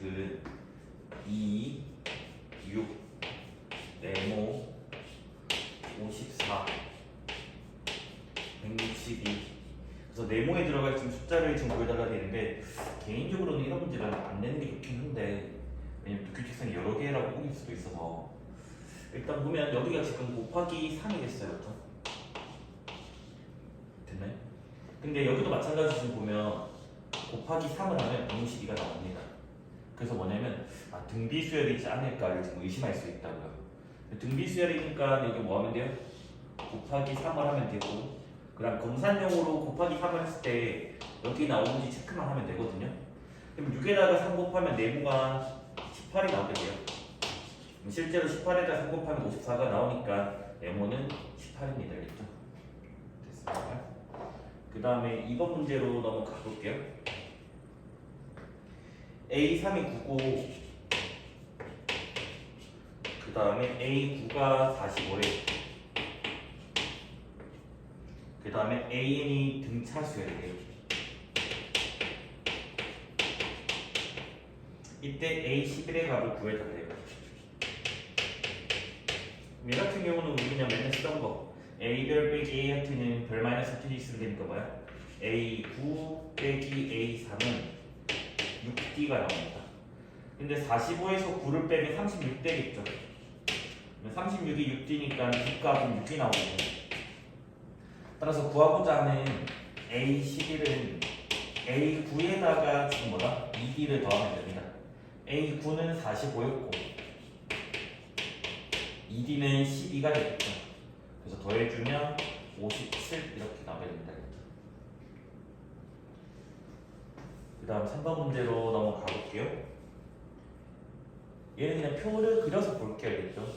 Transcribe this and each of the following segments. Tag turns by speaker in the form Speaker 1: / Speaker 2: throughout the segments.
Speaker 1: 식은 2, 6, 네모, 54, 162. 그래서 네모에 들어갈 지금 숫자를 지금 구해달라야 되는데 개인적으로는 이런 문제는 안 내는 게 좋긴 한데 왜냐면 또 규칙성이 여러 개라고 보일 수도 있어서 일단 보면 여기가 지금 곱하기 3이 됐어요. 그렇죠? 됐나요? 근데 여기도 마찬가지로 지금 보면 곱하기 3을 하면 162가 나옵니다. 그래서 뭐냐면 등비수열이지 않을까를 지금 의심할 수 있다고요. 등비수열이니까 여기 뭐 하면 돼요? 곱하기 3을 하면 되고 그 다음 검산용으로 곱하기 3을 했을 때 여기 나오는지 체크만 하면 되거든요. 그럼 6에다가 3 곱하면 네모가 18이 나오게 돼요. 실제로 18에다가 3 곱하면 54가 나오니까 네모는 18입니다. 알겠죠? 됐습니다. 그 다음에 2번 문제로 넘어가 볼게요. A3이 9고 그 다음에 A9가 45래. 그 다음에 AN이 등차수열이에요. 이때 A11의 값을 구해달래요. 얘 같은 경우는 우리 그냥 맨날 쓰던 거 A별 빼기 A 하트는 별 마이너스 하트 있으면 되니까 뭐야? A9 빼기 A3은 6D가 나옵니다. 근데 45에서 9를 빼면 36 되겠죠. 36이 6D니까 D값은 6이 나오거든요. 따라서 구하고자 하는 A11은 A9에다가 지금 뭐다? 2D를 더하면 됩니다. A9는 45였고 2D는 12가 되겠죠. 그래서 더해주면 57 이렇게 나오게 됩니다. 그 다음 3번 문제로 넘어가 볼게요. 얘는 그냥 표를 그려서 볼게요. 알겠죠?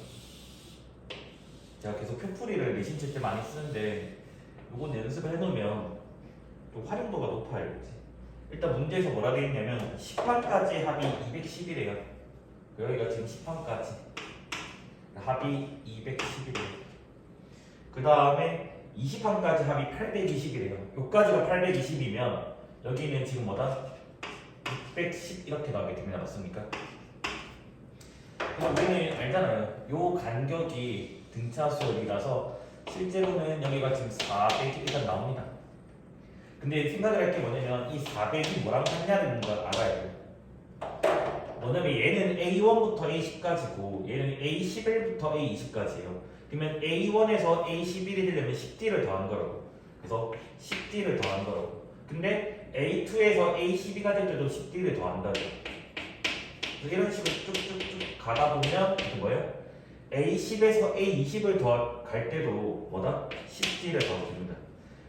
Speaker 1: 제가 계속 표풀이를 내신칠 때 많이 쓰는데 요건 연습을 해놓으면 좀 활용도가 높아요. 알겠지? 일단 문제에서 뭐라 되어 있냐면 10판까지 합이 210이래요. 여기가 지금 10판까지 합이 210이래요. 그 다음에 20판까지 합이 820이래요. 요까지가 820이면 여기는 지금 뭐다? 610 이렇게 나오게 됩니다. 맞습니까? 그럼 우리는 알잖아요. 요 간격이 등차수열이라서 실제로는 여기가 지금 400이 일단 나옵니다. 근데 생각을 할 게 뭐냐면 이 400이 뭐랑 같냐는 걸 알아야 돼요. 뭐냐면 얘는 A1부터 A10까지고 얘는 A11부터 A20까지예요. 그러면 A1에서 A11이 되려면 10D를 더한 거라고. 그래서 10D를 더한 거라고. 근데 A2에서 A12가 될 때도 10D를 더한다고. 이런 식으로 쭉쭉쭉 가다 보면 이게 뭐예요? A10에서 A20을 더 갈 때도 뭐다? 10D를 더하게 됩니다.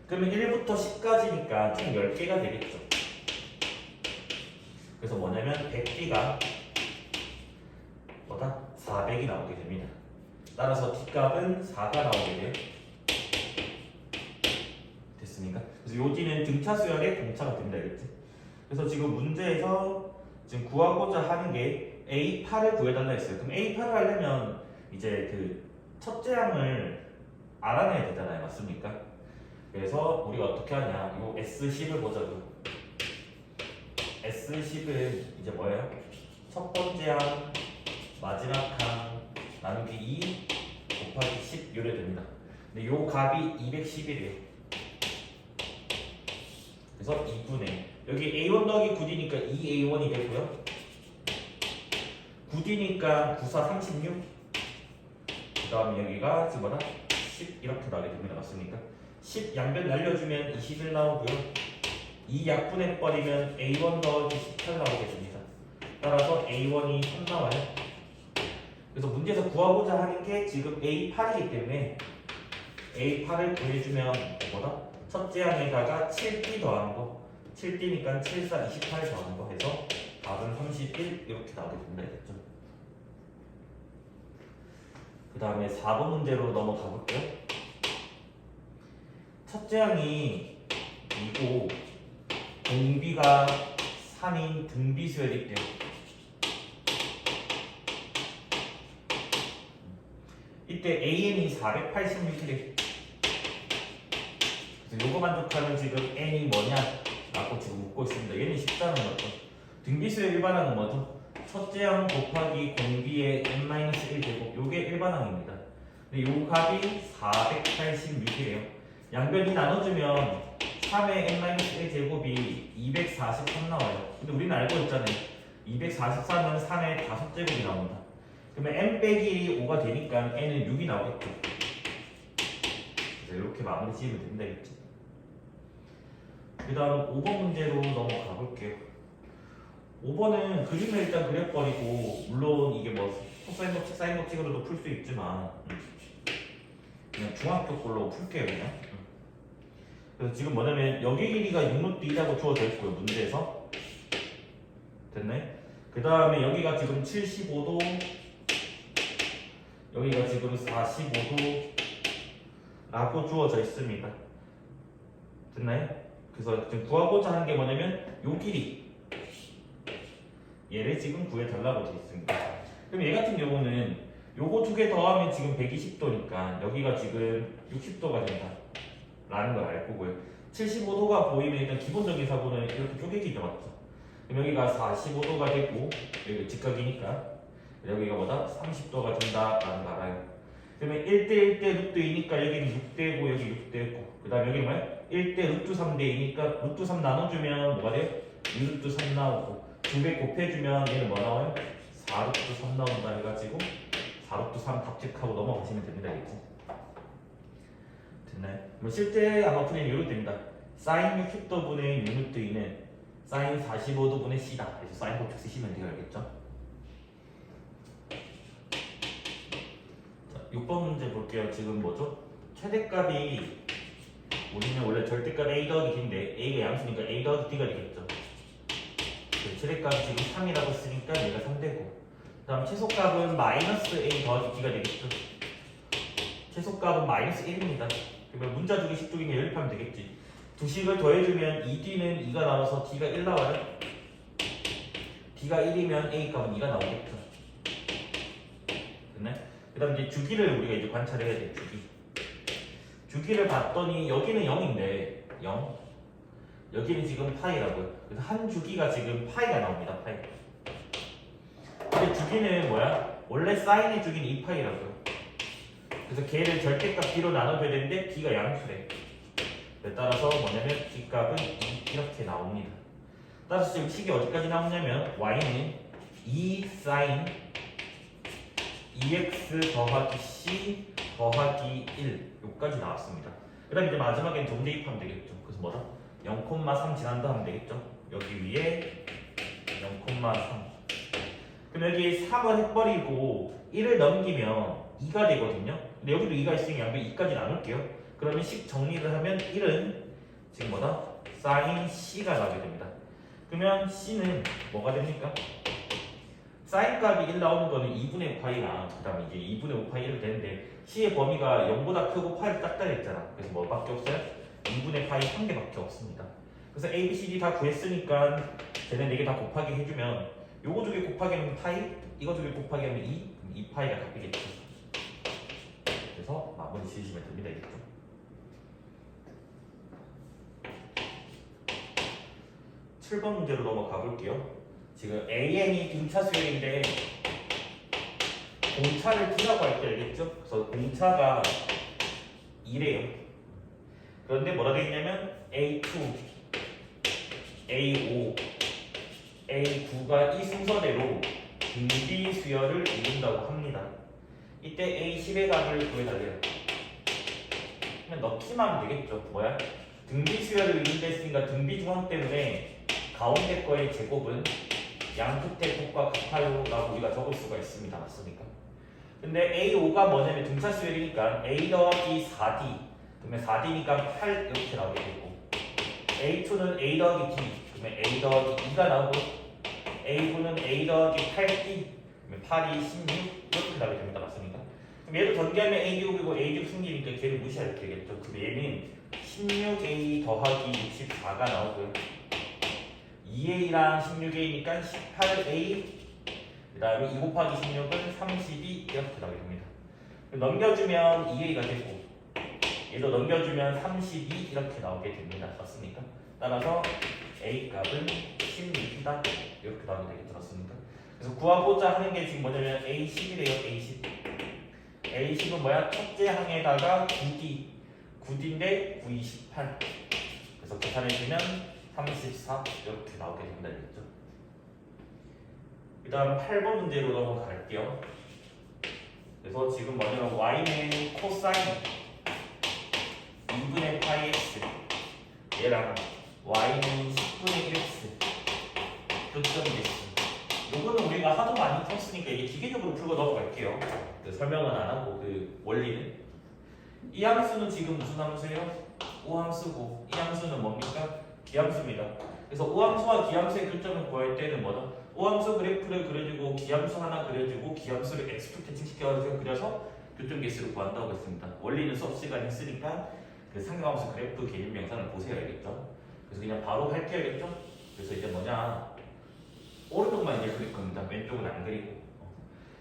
Speaker 1: 그러면 1부터 10까지니까 총 10개가 되겠죠. 그래서 뭐냐면 100D가 뭐다? 400이 나오게 됩니다. 따라서 D값은 4가 나오게 돼요. 됐습니까? 그래서 요 D는 등차수열의 공차가 됩니다. 알겠지? 그래서 지금 문제에서 지금 구하고자 하는 게 A8을 구해달라 했어요. 그럼 A8을 하려면 이제 그 첫째 항을 알아내야 되잖아요. 맞습니까? 그래서 우리가 어떻게 하냐? 요 S10을 보자고요. S10은 이제 뭐예요? 첫 번째 항, 마지막 항 나누기 2 곱하기 10 요래 됩니다. 근데 요 값이 210이래요. 그래서 2분의 여기 A1 더하기 9D니까 2A1이 되고요. 9D니까 94, 36. 그 다음에 여기가 지금 뭐다? 10 이렇게 나오게 됩니다. 맞습니까? 10 양변 날려주면 21 나오고요. 2 약분해버리면 A1 더하기 18 나오게 됩니다. 따라서 A1이 3 나와요. 그래서 문제에서 구하고자 하는 게 지금 A8이기 때문에 A8을 구해주면 뭐다? 첫째 항에다가 7D 더하는 거 7D니까 7, 4, 28 더하는 거 해서 답은 31 이렇게 나오게 됩니다. 알겠죠? 그 다음에 4번 문제로 넘어가 볼게요. 첫째 항이 2고 공비가 3인 등비수열이 있대요. 이때 AN이 486이래. 그래서 요거 만족하는 지금 N이 뭐냐? 라고 지금 묻고 있습니다. 얘는 쉽다는 거죠. 등비수열 일반항은 뭐죠? 첫째 항 곱하기 공비의 n-1제곱 요게 일반항입니다. 근데 요 값이 486이래요. 양변이 나눠주면 3의 n-1제곱이 243 나와요. 근데 우리는 알고 있잖아요. 244는 3의 5제곱이 나옵니다. 그러면 n 빼기 5가 되니까 n은 6이 나오겠죠. 그래서 이렇게 마무리 지으면 된다겠죠. 그 다음 5번 문제로 넘어가 볼게요. 5번은 그림을 일단 그려버리고, 물론 이게 뭐 코사인 법칙, 사인 법칙으로도 풀 수 있지만 그냥 중학교 걸로 풀게요 그냥. 그래서 지금 뭐냐면 여기 길이가 6루트 2라고 주어져 있고요 문제에서. 됐네? 그 다음에 여기가 지금 75도, 여기가 지금 45도 라고 주어져 있습니다. 됐나요? 그래서 지금 구하고자 하는 게 뭐냐면 요 길이, 얘를 지금 구해달라고 되어 있습니다. 그럼 얘 같은 경우는 요거 두 개 더하면 지금 120도니까 여기가 지금 60도가 된다 라는 걸 알 거고요. 75도가 보이면 일단 기본적인 사고는 이렇게 쪼개기죠, 맞죠? 그럼 여기가 45도가 되고 여기 직각이니까 여기가 뭐다? 30도가 된다 라는 거 알아요. 그러면 1대 1대 루트 2니까 여기는 6대고 여기 6대고, 그 다음에 여기 뭐야? 1대 루트 3대이니까 루트 3 나눠주면 뭐가 돼요? 2루트 3 나오고, 두 배 곱해주면 얘는 뭐 나와요? 4루트 3 나온다 해가지고 4루트 3 답책하고 넘어가시면 됩니다. 알겠지? 됐나요? 그럼 실제 아마 풀이는 이렇게 됩니다. 사인 60도분의 6루트 2는 사인 45도분의 C다. 그래서 사인 법칙 쓰시면 돼요. 알겠죠? 6번 문제 볼게요. 지금 뭐죠? 최대값이 우리는 원래 절대값 a 더하기 d인데 a가 양수니까 a 더하기 d가 되겠죠. 최대값이 지금 3이라고 쓰니까 얘가 3되고, 그 다음 최소값은 마이너스 a 더하기 d가 되겠죠. 최소값은 마이너스 1입니다. 그러면 문자 주기 식 중에 연립하면 되겠지. 두 식을 더해주면 2d는 2가 나와서 d가 1 나와요. d가 1이면 a 값은 2가 나오겠죠. 됐네? 그 다음 이제 주기를 우리가 이제 관찰해야 돼. 주기를 봤더니 여기는 0인데 0, 여기는 지금 파이라고요. 그래서 한 주기가 지금 파이가 나옵니다. 파이. 근데 주기는 뭐야? 원래 사인의 주기는 2파이라고요. 그래서 걔를 절대값 b로 나눠줘야 되는데 b가 양수래. 따라서 뭐냐면 b 값은 2 이렇게 나옵니다. 따라서 지금 식이 어디까지 나오냐면 y는 2 사인 2x 더하기 c 더하기 1 여기까지 나왔습니다. 그 다음에 이제 마지막엔 점 대입하면 되겠죠. 그래서 뭐다? 0,3 지난다 하면 되겠죠. 여기 위에 0,3. 그럼 여기 3을 해버리고 1을 넘기면 2가 되거든요. 근데 여기도 2가 있으니까 양변 2까지 나눌게요. 그러면 식 정리를 하면 1은 지금 뭐다? 사인 c가 나오게 됩니다. 그러면 c는 뭐가 됩니까? 사인 값이 1 나오는 거는 2분의 파이랑 그 다음에 이제 2분의 5 파이 이렇게 되는데 c의 범위가 0보다 크고 파이를 작다 했잖아. 그래서 뭐밖에 없어요? 2분의 파이 1개밖에 없습니다. 그래서 a, b, c, d 다 구했으니까 쟤네 4개 다 곱하기 해주면 요거 두 개 곱하기 하면 파이, 이거 두 개 곱하기 하면 2, 그럼 2파이가 답이겠죠. 그래서 마무리 지으시면 됩니다. 이겠죠. (7번) 문제로 넘어가 볼게요. 지금 AN이 등차 수열인데 공차를 D라고 할 때 알겠죠? 그래서 공차가 2래요. 그런데 뭐라 되어 있냐면 A2, A5, A9가 이 순서대로 등비 수열을 이룬다고 합니다. 이때 A10의 값을 구해달래요. 그냥 넣기만 하면 되겠죠. 뭐야? 등비 수열을 이룬다 했으니까 등비 중항 때문에 가운데 거의 제곱은 양끝의 곱과 같아요 라고 우리가 적을 수가 있습니다. 맞습니까? 근데 A5가 뭐냐면 등차 수열이니까 A 더하기 4D, 그러면 4D니까 8 이렇게 나오게 되고, A2는 A 더하기 D, 그러면 A 더하기 2가 나오고, A9는 A 더하기 8D, 그러면 8이 16 이렇게 나오게 됩니다. 맞습니까? 그럼 얘를 전개하면 A6이고 A6 생기니까 걔를 무시해야 되겠죠. 그럼 얘는 16A 더하기 64가 나오고요. 2A랑 16A니까 18A, 그 다음에 2 곱하기 16은 32 이렇게 나오게 됩니다. 넘겨주면 2A가 되고 얘도 넘겨주면 32 이렇게 나오게 됩니다. 맞습니까? 따라서 A 값은 16이다 이렇게 나오게 되겠죠. 맞습니까? 그래서 구하고자 하는 게 지금 뭐냐면 A10이래요. A10. A10은 뭐야? 첫째 항에다가 9D인데 9, 28. 그래서 계산해주면 34 이렇게 나오게 됩니다. 됐죠? 그 다음 8번 문제로 넘어갈게요. 그래서 지금 뭐냐면 y는 코사인 2분의 파이 x 얘랑 y는 10분의 1x 교점이 됐습니다. 요거는 우리가 하도 많이 풀었으니까 이게 기계적으로 풀고 넘어갈게요. 그 설명은 안 하고 그 원리는. 이 함수는 지금 무슨 함수예요? 우함수고 이 함수는 뭡니까? 기함수입니다. 그래서 우함수와 기함수의 교점을 구할 때는 뭐다? 우함수 그래프를 그려주고 기함수 하나 그려주고 기함수를 x축 대칭시켜가지고 그려서 교점 개수를 구한다고 했습니다. 원리는 수업 시간에 했으니까 그 상경함수 그래프 개념 영상을 보세요. 알겠죠? 그래서 그냥 바로 할게요. 그래서 이제 뭐냐 오른쪽만 이제 그릴 겁니다. 왼쪽은 안 그리고.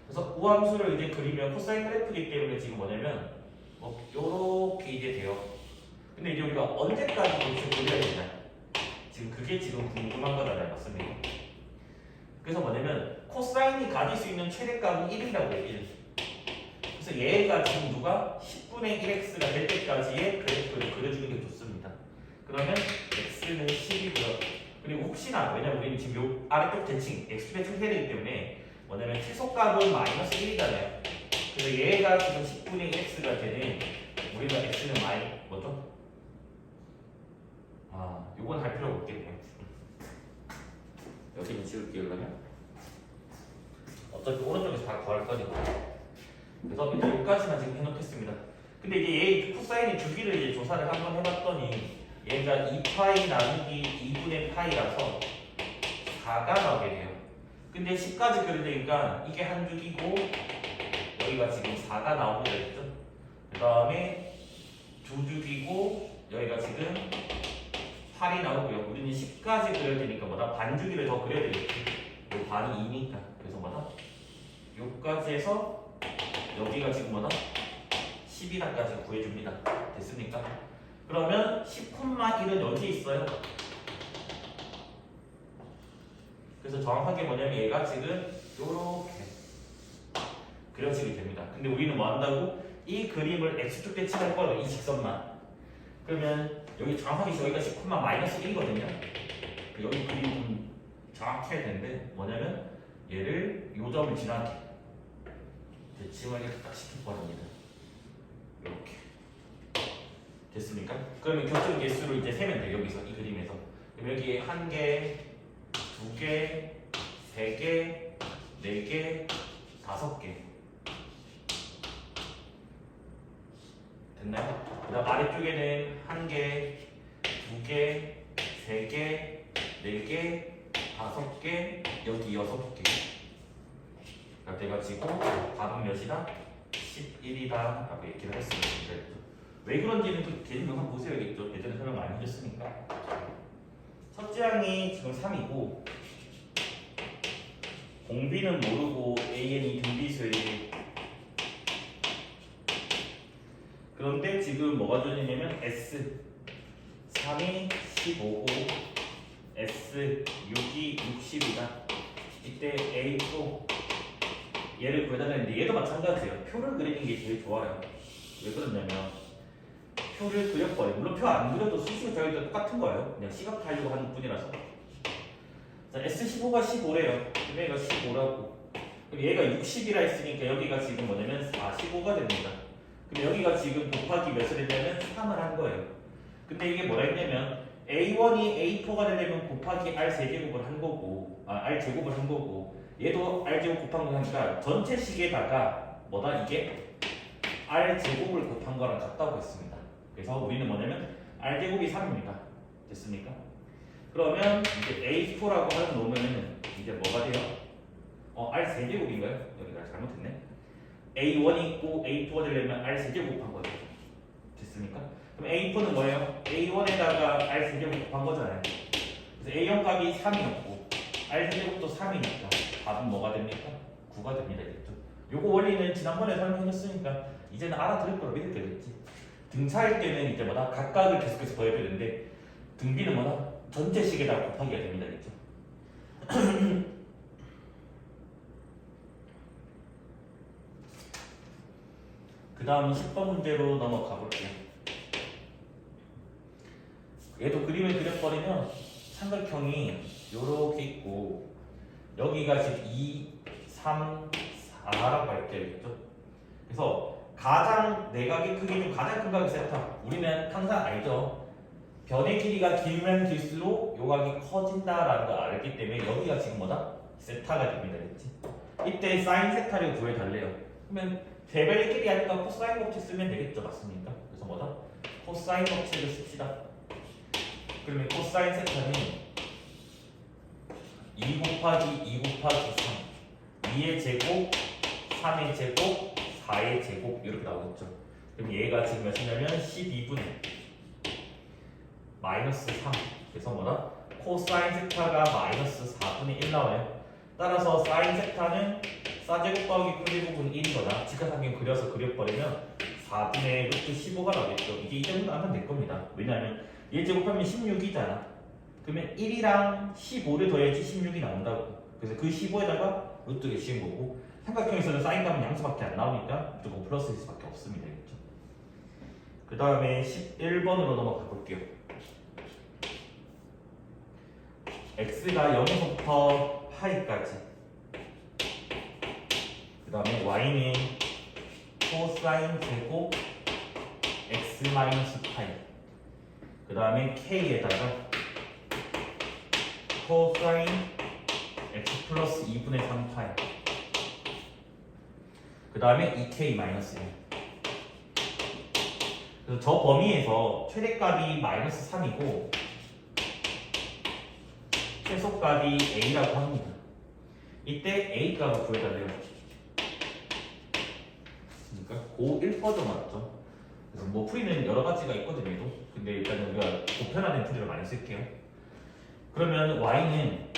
Speaker 1: 그래서 우함수를 이제 그리면 코사인 그래프이기 때문에 지금 뭐냐면 요렇게 이제 돼요. 근데 이제 우리가 언제까지 도대체 그려야 되냐? 지금 그게 지금 궁금한 거잖아요. 맞습니까? 그래서 뭐냐면 코사인이 가질 수 있는 최대값은 1이라고 해요. 1. 그래서 얘가 지금 누가 10분의 1x가 될 때까지의 그래프를 그려주는 게 좋습니다. 그러면 x는 10이고요. 그리고 혹시나 왜냐면 우리는 지금 요 아래쪽 대칭 x 대칭 해야 되기 때문에 뭐냐면 최소값은 마이너스 1이잖아요. 그래서 얘가 지금 10분의 1x가 되는 우리가 x는 뭐죠? 요건 할 필요가 없겠네요. 여기는 지울게요. 그러면 어차피 오른쪽에서 다 구할 거니까. 그래서 이제 여기까지만 지금 해놓겠습니다. 근데 이제 얘 코사인의 주기를 이제 조사를 한번 해봤더니 얘가 2파이 나누기 2분의 파이라서 4가 나오게 돼요. 근데 10까지 그려되니까 이게 한 주기고 여기가 지금 4가 나오게 됐죠. 그 다음에 두 주기고 여기가 지금 8이 나오고요. 우리는 10까지 그려야 되니까 뭐다? 반주기를 더 그려야 되겠지. 요 반이 2니까. 그래서 뭐다? 요까지 해서 여기가 지금 뭐다? 11까지 구해줍니다. 됐습니까? 그러면 10,1은 여기 있어요. 그래서 정확하게 뭐냐면 얘가 지금 요렇게 그려지게 됩니다. 근데 우리는 뭐 한다고? 이 그림을 x축 대칭할 거예요. 이 직선만. 그러면 여기 정확하게 여기가 10,-1이거든요. 여기 그림이 좀 정확히 해야 되는데 뭐냐면 얘를 요 점을 지나게 대칭을 이렇게 딱 시켜버립니다. 이렇게 됐습니까? 그러면 교점 개수를 이제 세면 돼요. 여기서 이 그림에서. 그럼 여기에 1개, 2개, 3개, 4개, 5개 됐나요? 그 다음 아래쪽에는 1개, 2개, 3개, 4개, 5개, 여기 6개. 돼가지고 답은 몇이다? 11이다 라고 얘기를 했습니다. 왜 그런지는 그 개념 영상 보셔야겠죠. 예전에 설명 많이 해줬으니까. 첫째 항이 지금 3이고 공비는 모르고 AN이 등비수예요. 그런데 지금 뭐가 주냐면 S 3이 15고 S 6이 60이다. 이때 A2 얘를 구해야 되는데 얘도 마찬가지예요. 표를 그리는 게 제일 좋아요. 왜 그러냐면 표를 그려버려. 물론 표 안 그려도 수식이 저희도 똑같은 거예요. 그냥 시각하려고 하는 뿐이라서. 자, S15가 15래요. 그럼 얘가 15라고. 그럼 얘가 60이라 했으니까 여기가 지금 뭐냐면 45가 됩니다. 그럼 여기가 지금 곱하기 몇을 했냐면 3을 한 거예요. 근데 이게 뭐라 했냐면 A1이 A4가 되려면 곱하기 R 세제곱을 한 거고 R 제곱을 한 거고 얘도 R 제곱 곱한 거니까 전체 식에다가 뭐다 이게 R 제곱을 곱한 거랑 같다고 했습니다. 그래서 우리는 뭐냐면 R 제곱이 3입니다. 됐습니까? 그러면 이제 A4라고 하는 놈은 이제 뭐가 돼요? R 세제곱인가요? 여기가 잘못했네. A1이 있고 A2가 되려면 R 세제곱 곱한 거죠. 됐습니까? 그럼 A4는 뭐예요? A1에다가 R 세제곱 곱한 거잖아요. 그래서 A0 값이 3이었고 R 세제곱도 3이니까 답은 뭐가 됩니까? 9가 됩니다. 됐죠? 요거 원리는 지난번에 설명했으니까 이제는 알아들을 거라 믿을 때겠지. 등차일 때는 이제 뭐다? 각각을 계속해서 더해야 되는데 등비는 뭐다? 전체 식에다가 곱하기가 됩니다. 됐죠? 다음 10번 문제로 넘어가 볼게요. 얘도 그림을 그려버리면 삼각형이 요렇게 있고 여기가 지금 2, 3, 4라고 할게요. 그래서 가장 내각의 크기 중 가장 큰 각이 세타. 우리는 항상 알죠. 변의 길이가 길면 길수록 요 각이 커진다라는 걸 알기 때문에 여기가 지금 뭐다? 세타가 됩니다. 그렇지? 이때 사인 세타를 구해달래요. 그러면 배변의 길이 아니까 코사인 법칙 쓰면 되겠죠. 맞습니까? 그래서 뭐다? 코사인 법칙을 씁시다. 그러면 코사인 세타는 2 곱하기 2 곱하기 3 2의 제곱 3의 제곱 4의 제곱 이렇게 나오겠죠. 그럼 얘가 지금 몇이냐면 12분의 마이너스 3 그래서 뭐다? 코사인 세타가 마이너스 4분의 1 나와요. 따라서 사인 세타는 사제곱 더하기 코제곱은 1이거나 직각삼각 그려서 그려버리면 4분의 루트 15가 나오겠죠. 이게 이 정도 하면 될 겁니다. 왜냐하면 얘 제곱하면 16이잖아. 그러면 1이랑 15를 더해야지 16이 나온다고. 그래서 그 15에다가 루트를 씌운 거고 삼각형에서는 사인 값은 양수밖에 안 나오니까 무조건 플러스일 수밖에 없습니다. 그렇죠? 그 다음에 11번으로 넘어가 볼게요. x가 0에서부터 파이까지 그 다음에 y는 코사인 제곱 x 마이너스 파이 그 다음에 k에다가 코사인 x 플러스 2분의 3 파이 그 다음에 2k 마이너스 1 그래서 저 범위에서 최대값이 마이너스 3이고 최소값이 a라고 합니다. 이때 a 값을 구해달래요. 그러니까 고1 버전 맞죠? 그래서 뭐 풀이는 여러 가지가 있거든요. 근데 일단 우리가 보편화된 풀이를 많이 쓸게요. 그러면 y는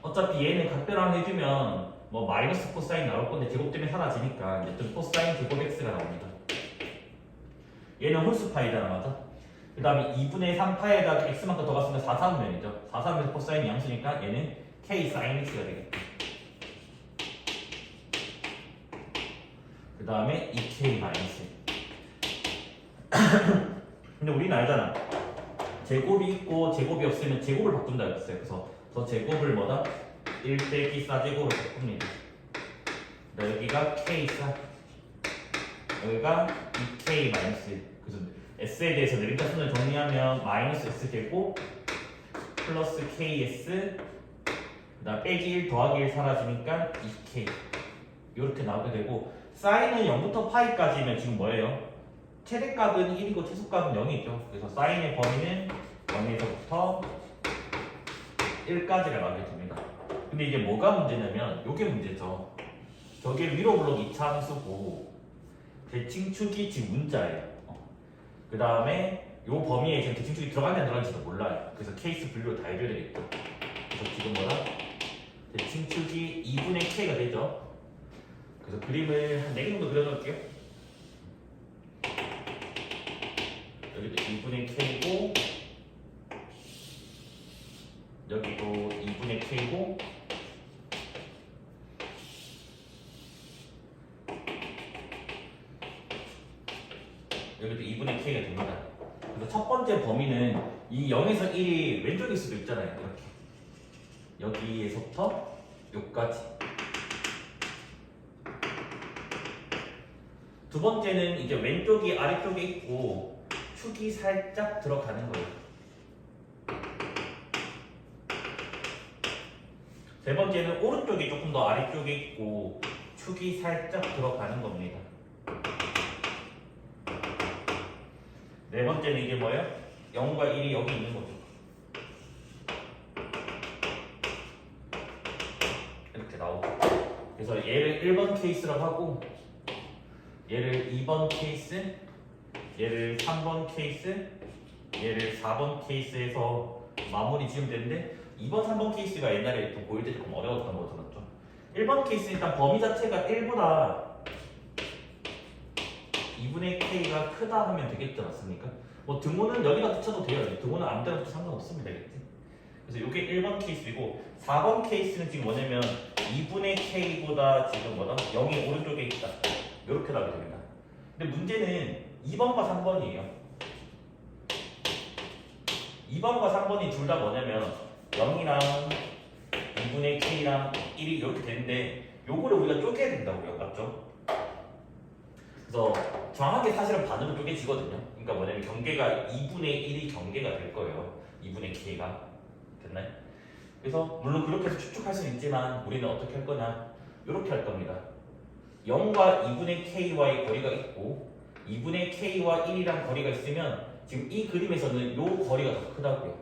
Speaker 1: 어차피 얘는 각별함 해주면 뭐 마이너스 코사인 나올 건데 제곱 때문에 사라지니까 어쨌든 코사인 제곱 x가 나옵니다. 얘는 홀수 파이잖아, 맞아? 그 다음에 2분의 3파에다가 x만큼 더 갔으면 4, 3분면이죠. 4, 3에서 코사인이 양수니까 얘는 k 사인 x가 되겠다. 그 다음에 2k 마이너스. 근데 우리는 알잖아. 제곱이 있고 제곱이 없으면 제곱을 바꾼다 그랬어요. 그래서 저 제곱을 뭐다? 1 빼기 4제곱을 바꿉니다. 여기가 k4 여기가 2k 마이너스 1. 그래서 s에 대해서 내림차 순을 정리하면 마이너스 s 되고 플러스 ks 그 다음 빼기 1 더하기 1 사라지니까 2k 이렇게 나오게 되고 사인은 0부터 파이까지면 지금 뭐예요? 최대값은 1이고 최소값은 0이죠. 그래서 사인의 범위는 0에서부터 1까지가 나오게 됩니다. 근데 이게 뭐가 문제냐면 이게 문제죠. 저게 위로 블록 2차 함수고 대칭축이 지금 문자예요. 그 다음에 이 범위에 지금 대칭축이 들어가는지 안 들어가는지도 몰라요. 그래서 케이스 분류를 다 해줘야 되겠죠. 그래서 지금 뭐다? 대칭축이 2분의 k가 되죠. 그래서 그림을 한 4개 정도 그려놓을게요. 여기도 2분의 k고 여기도 2분의 k고 여기도 2분의 k가 됩니다. 그래서 첫 번째 범위는 이 0에서 1이 왼쪽일 수도 있잖아요. 이렇게 여기에서부터 여기까지. 두 번째는 이제 왼쪽이 아래쪽에 있고 축이 살짝 들어가는 거예요. 세 번째는 오른쪽이 조금 더 아래쪽에 있고 축이 살짝 들어가는 겁니다. 네 번째는 이게 뭐예요? 0과 1이 여기 있는 거죠. 이렇게 나오고. 그래서 얘를 1번 케이스라고 하고 얘를 2번 케이스, 얘를 3번 케이스, 얘를 4번 케이스에서 마무리 지으면 되는데 2번, 3번 케이스가 옛날에 좀 보일 때 조금 어려웠던 거죠, 맞죠? 1번 케이스는 일단 범위 자체가 1보다 2분의 k가 크다 하면 되겠죠, 맞습니까? 뭐 등호는 여기다 붙여도 돼요. 등호는 아무 데나 붙여도 상관없습니다, 그치? 그래서 이게 1번 케이스이고 4번 케이스는 지금 뭐냐면 2분의 k보다 지금 뭐다? 0이 오른쪽에 있다. 이렇게 나오게 됩니다. 근데 문제는 2번과 3번이에요. 2번과 3번이 둘 다 뭐냐면 0이랑 2분의 k랑 1이 이렇게 되는데 요거를 우리가 쪼개야 된다고요. 맞죠? 그래서 정확하게 사실은 반으로 쪼개지거든요. 그러니까 뭐냐면 경계가 2분의 1이 경계가 될 거예요. 2분의 k가. 됐나요? 그래서 물론 그렇게 해서 추측할 수는 있지만 우리는 어떻게 할 거냐? 이렇게 할 겁니다. 0과 2분의 k와의 거리가 있고 2분의 k와 1이랑 거리가 있으면 지금 이 그림에서는 요 거리가 더 크다고요.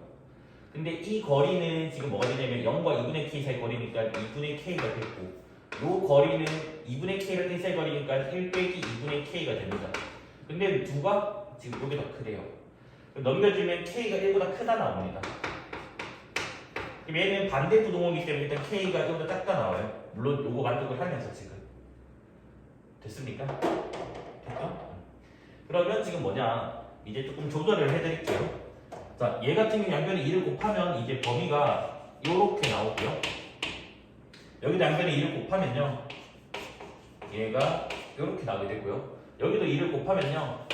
Speaker 1: 근데 이 거리는 지금 뭐가 되냐면 0과 2분의 k 사이 거리니까 2분의 k가 됐고 요 거리는 2분의 k랑 1 사이 거리니까 1 빼기 2분의 k가 됩니다. 근데 누가 지금 요게 더 크대요. 넘겨주면 k가 1보다 크다 나옵니다. 그럼 얘는 반대 부동호이기 때문에 일단 k가 1보다 작다 나와요. 물론 요거 만족을 하면서 지금 됐습니까? 됐죠? 그러면 지금 뭐냐 이제 조금 조절을 해드릴게요. 자, 얘 같은 경우 양변에 2를 곱하면 이제 범위가 요렇게 나오고요. 여기도 양변에 2를 곱하면요 얘가 요렇게 나오게 되고요. 여기도 2를 곱하면요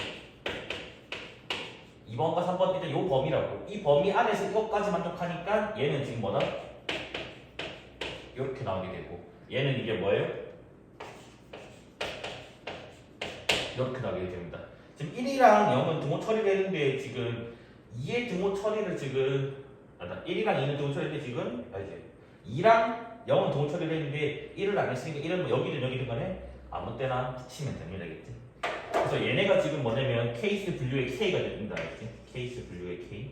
Speaker 1: 2번과 3번 일단 요 범위라고. 이 범위 안에서 이것까지 만족하니까 얘는 지금 뭐다? 요렇게 나오게 되고 얘는 이게 뭐예요? 이렇게 나오게 됩니다. 지금 1이랑 0은 등호 처리를 했는데 지금 2의 등호 처리를 지금 1이랑 2는 등호 처리인데 지금 2랑 0은 등호 처리를 했는데 1을 안 했으니까 1은 뭐 여기든 여기든 간에 아무 때나 붙이면 됩니다. 알겠지? 그래서 얘네가 지금 뭐냐면 케이스 분류의 K가 됩니다. 알겠지? 케이스 분류의 K.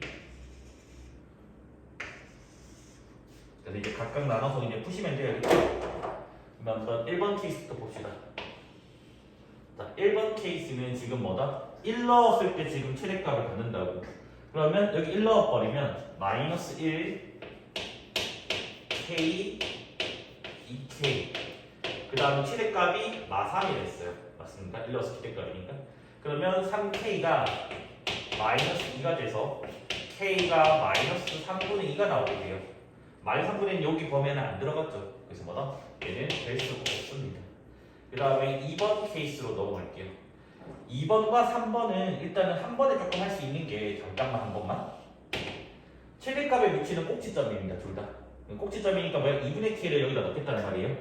Speaker 1: 그래서 이제 각각 나눠서 이제 푸시면 돼요. 알겠지? 그럼 한번 1번 케이스부터 봅시다. 자, 1번 케이스는 지금 뭐다? 1 넣었을 때 지금 최대값을 갖는다고. 그러면 여기 1 넣어버리면 마이너스 1 K 2K 그 다음 최대값이 마3이 됐어요. 맞습니까? 1 넣어서 최대값이니까. 그러면 3K가 마이너스 2가 돼서 K가 마이너스 3분의 2가 나오게 돼요. 마이너스 3분의 2는 여기 범위에는 안 들어갔죠. 그래서 뭐다? 얘는 될 수가 없습니다. 그 다음에 2번 케이스로 넘어갈게요. 2번과 3번은 일단은 한 번에 조금 할 수 있는 게 잠깐만 한 번만 최대값의 위치는 꼭지점입니다. 둘 다 꼭지점이니까 뭐야? 2분의 k를 여기다 넣겠다는 말이에요.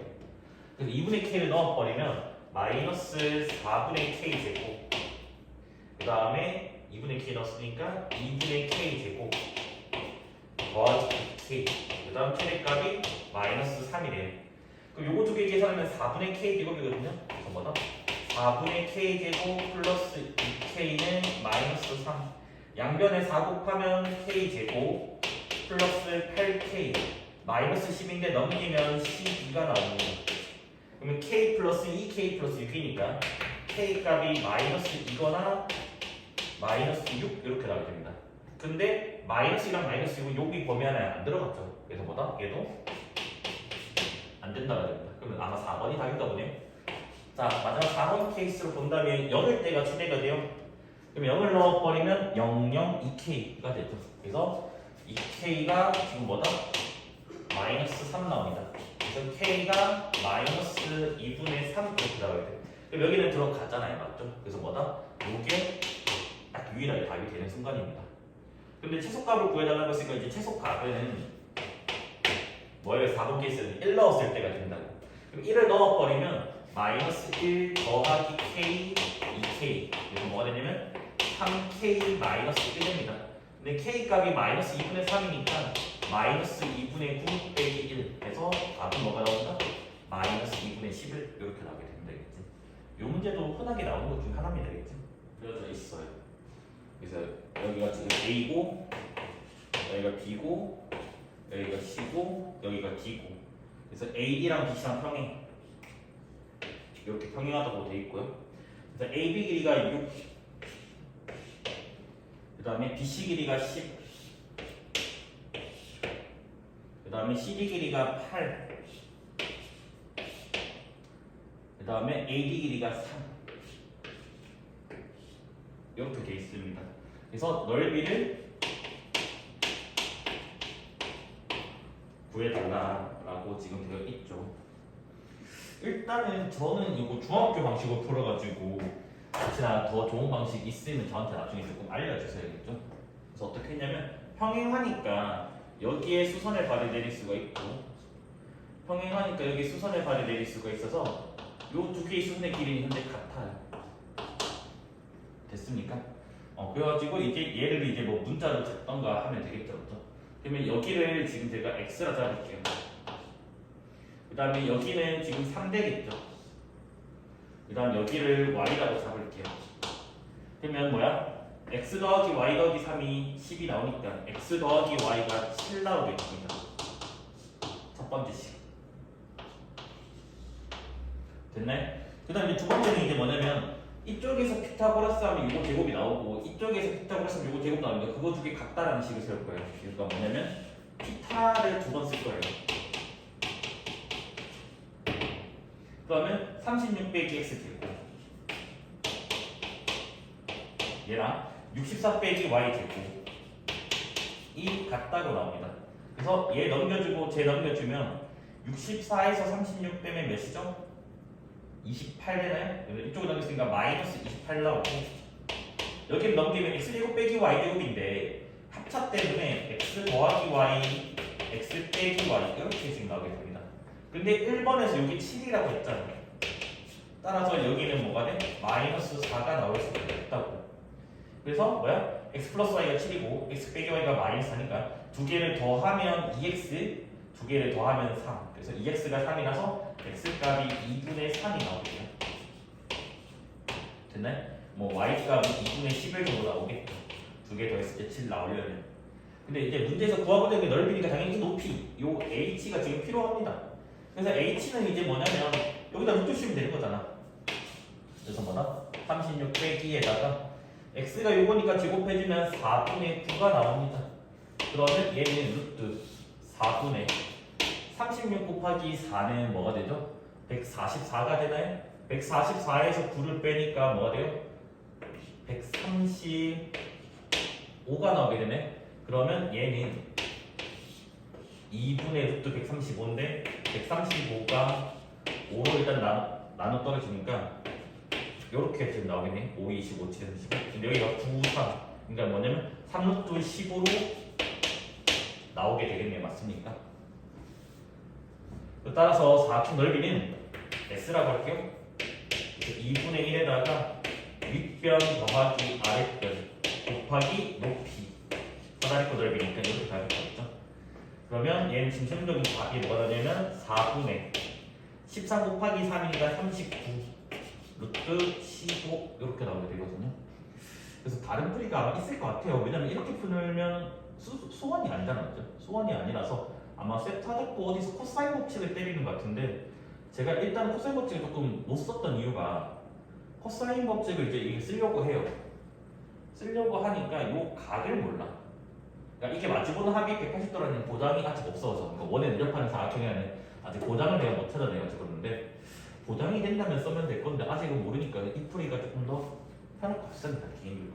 Speaker 1: 그래서 2분의 k를 넣어버리면 마이너스 4분의 k 제곱 그 다음에 2분의 k 넣었으니까 2분의 k 제곱 더하기 k 그 다음 최대값이 마이너스 3이래요. 그럼 요거 두 개 계산하면 4분의 k 제곱이거든요. 그래서 뭐다? 4분의 k 제곱 플러스 2k는 마이너스 3 양변에 4 곱하면 k 제곱 플러스 8k 마이너스 10인데 넘기면 12가 나오는 거예요. 그러면 k 플러스 2k 플러스 6이니까 k 값이 마이너스 2거나 마이너스 6 이렇게 나오게 됩니다. 근데 마이너스랑 마이너스 6은 여기 범위 안에 안 들어갔죠. 그래서 뭐다? 얘도 안 된다가 됩니다. 그러면 아마 4번이 답인가 보네요. 자, 마지막 4번 케이스로 본다면 0일 때가 최대가 돼요. 그럼 0을 넣어버리면 0, 0, 2k가 되죠. 그래서 2k가 지금 뭐다? 마이너스 3 나옵니다. 그래서 k가 마이너스 2분의 3 이렇게 나와야 돼요. 그럼 여기는 들어가잖아요. 맞죠? 그래서 뭐다? 이게 딱 유일하게 답이 되는 순간입니다. 근데 최소값을 구해달라고 했으니까 이제 최소값은 뭐예요? 4번 케이스는 1 넣었을 때가 된다고. 그럼 1을 넣어버리면 마이너스 1 더하기 k 2k 그래서 뭐가 되냐면 3k 마이너스 1입니다. 근데 k 값이 마이너스 2분의 3이니까 마이너스 2분의 9 빼기 1 해서 답은 뭐가 나온다? 마이너스 2분의 11 이렇게 나오게 됩니다. 알겠지? 이 문제도 흔하게 나오는 것 중에 하나입니다. 알겠지? 그려져 있어요. 그래서 여기가 지금 A고 여기가 B고 여기가 C고 여기가 D고 그래서 AB랑 BC랑 평행 이렇게 평행하다고 되어 있고요. 그래서 AB 길이가 6 그 다음에 BC 길이가 10 그 다음에 CD 길이가 8 그 다음에 AD 길이가 3 이렇게 되어 있습니다. 그래서 넓이를 구해달라고 지금 되어 있죠. 일단은 저는 이거 중학교 방식으로 풀어가지고 혹시나 더 좋은 방식 있으면 저한테 나중에 조금 알려주셔야겠죠. 그래서 어떻게 했냐면 평행하니까 여기에 수선의 발이 내릴 수가 있고 평행하니까 여기 수선의 발이 내릴 수가 있어서 요 두 개의 수선의 길이는 현재 같아요. 됐습니까? 그래가지고 이제 얘를 이제 뭐 문자로 잡던가 하면 되겠죠, 그렇죠? 그러면 여기를 지금 제가 x라 잡을게요. 그 다음에 여기는 지금 3되겠죠. 그 다음 여기를 y라고 잡을게요. 그러면 뭐야? x 더하기 y 더하기 3이 10이 나오니까 x 더하기 y가 7 나오겠습니다. 첫 번째 식. 됐나요? 그 다음에 두 번째는 이제 뭐냐면 이쪽에서 피타고라스 하면 이거 제곱이 나오고 이쪽에서 피타고라스 하면 이거 제곱 나오니까 그거 두 개 같다라는 식을 세울 거예요. 그러니까 뭐냐면 피타를 두 번 쓸 거예요. 그러면 36 빼기 x 제곱 얘랑 64 빼기 y 제곱 이 같다고 나옵니다. 그래서 얘 넘겨주고 쟤 넘겨주면 64에서 36 빼면 몇이죠? 28 되나요? 이쪽을 넘겼으니까 마이너스 28 나오고 여기를 넘기면 x제곱 빼기 y제곱인데 합차 때문에 x 더하기 y, x 빼기 y 이렇게 지금 나오게 됩니다. 근데 1번에서 여기 7이라고 했잖아요. 따라서 여기는 뭐가 돼? 마이너스 4가 나올 수가 있다고. 그래서 뭐야? x 플러스 y가 7이고 x 빼기 y가 마이너스 4니까 두 개를 더하면 2x, 두 개를 더하면 3. 그래서 2x가 3이라서 x값이 2분의 3이 나오겠죠. 됐나요? 뭐 y값이 2분의 11 정도 나오겠죠. 두 개 더했을 때 7 나오려면. 근데 이제 문제에서 구하고자 하는 게 넓이니까 당연히 이 높이, 요 h가 지금 필요합니다. 그래서 h는 이제 뭐냐면 여기다 루트 씌우면 되는 거잖아. 그래서 뭐다? 36 빼기에다가 x가 요거니까 제곱해주면 4분의 9가 나옵니다. 그러면 얘는 루트 4분의 36 곱하기 4는 뭐가 되죠? 144가 되나요? 144에서 9를 빼니까 뭐가 돼요? 135가 나오게 되네. 그러면 얘는 2분의 루트 135인데 135가 5로 일단 나눠 떨어지니까 이렇게 지금 나오겠네. 5, 25, 7, 35. 근데 여기가 9, 3. 그러니까 뭐냐면 3루트 15로 나오게 되겠네요. 맞습니까? 따라서 4층 넓이는 S라고 할게요. 2분의 1에다가 윗변 더하기 아랫변 곱하기 높이 사다리꼴 넓이니까 이렇게 가야 되겠죠. 그러면 얘는 지금 최종적인 답이 뭐가 되냐면 4분의 13 곱하기 3이니까 39 루트 15 이렇게 나오게 되거든요. 그래서 다른 풀이가 아마 있을 것 같아요. 왜냐면 이렇게 풀면 소원이 아니잖아요. 소원이 아니라서 아마 세타 잡고 어디서 코사인 법칙을 때리는 것 같은데 제가 일단 코사인 법칙을 조금 못 썼던 이유가 코사인 법칙을 이제 이게 쓰려고 해요. 쓰려고 하니까 요 각을 몰라. 그러니까 이게 마주보는 합이 180도라는 보장이 아직 없어서 그러니까 원에 누적하는 사각형에는 아직 보장을 내가 못 찾아내가지고 그러는데 보장이 된다면 쓰면 될 건데 아직은 모르니까 이 풀이가 조금 더 편할 것 같습니다. 개인적으로.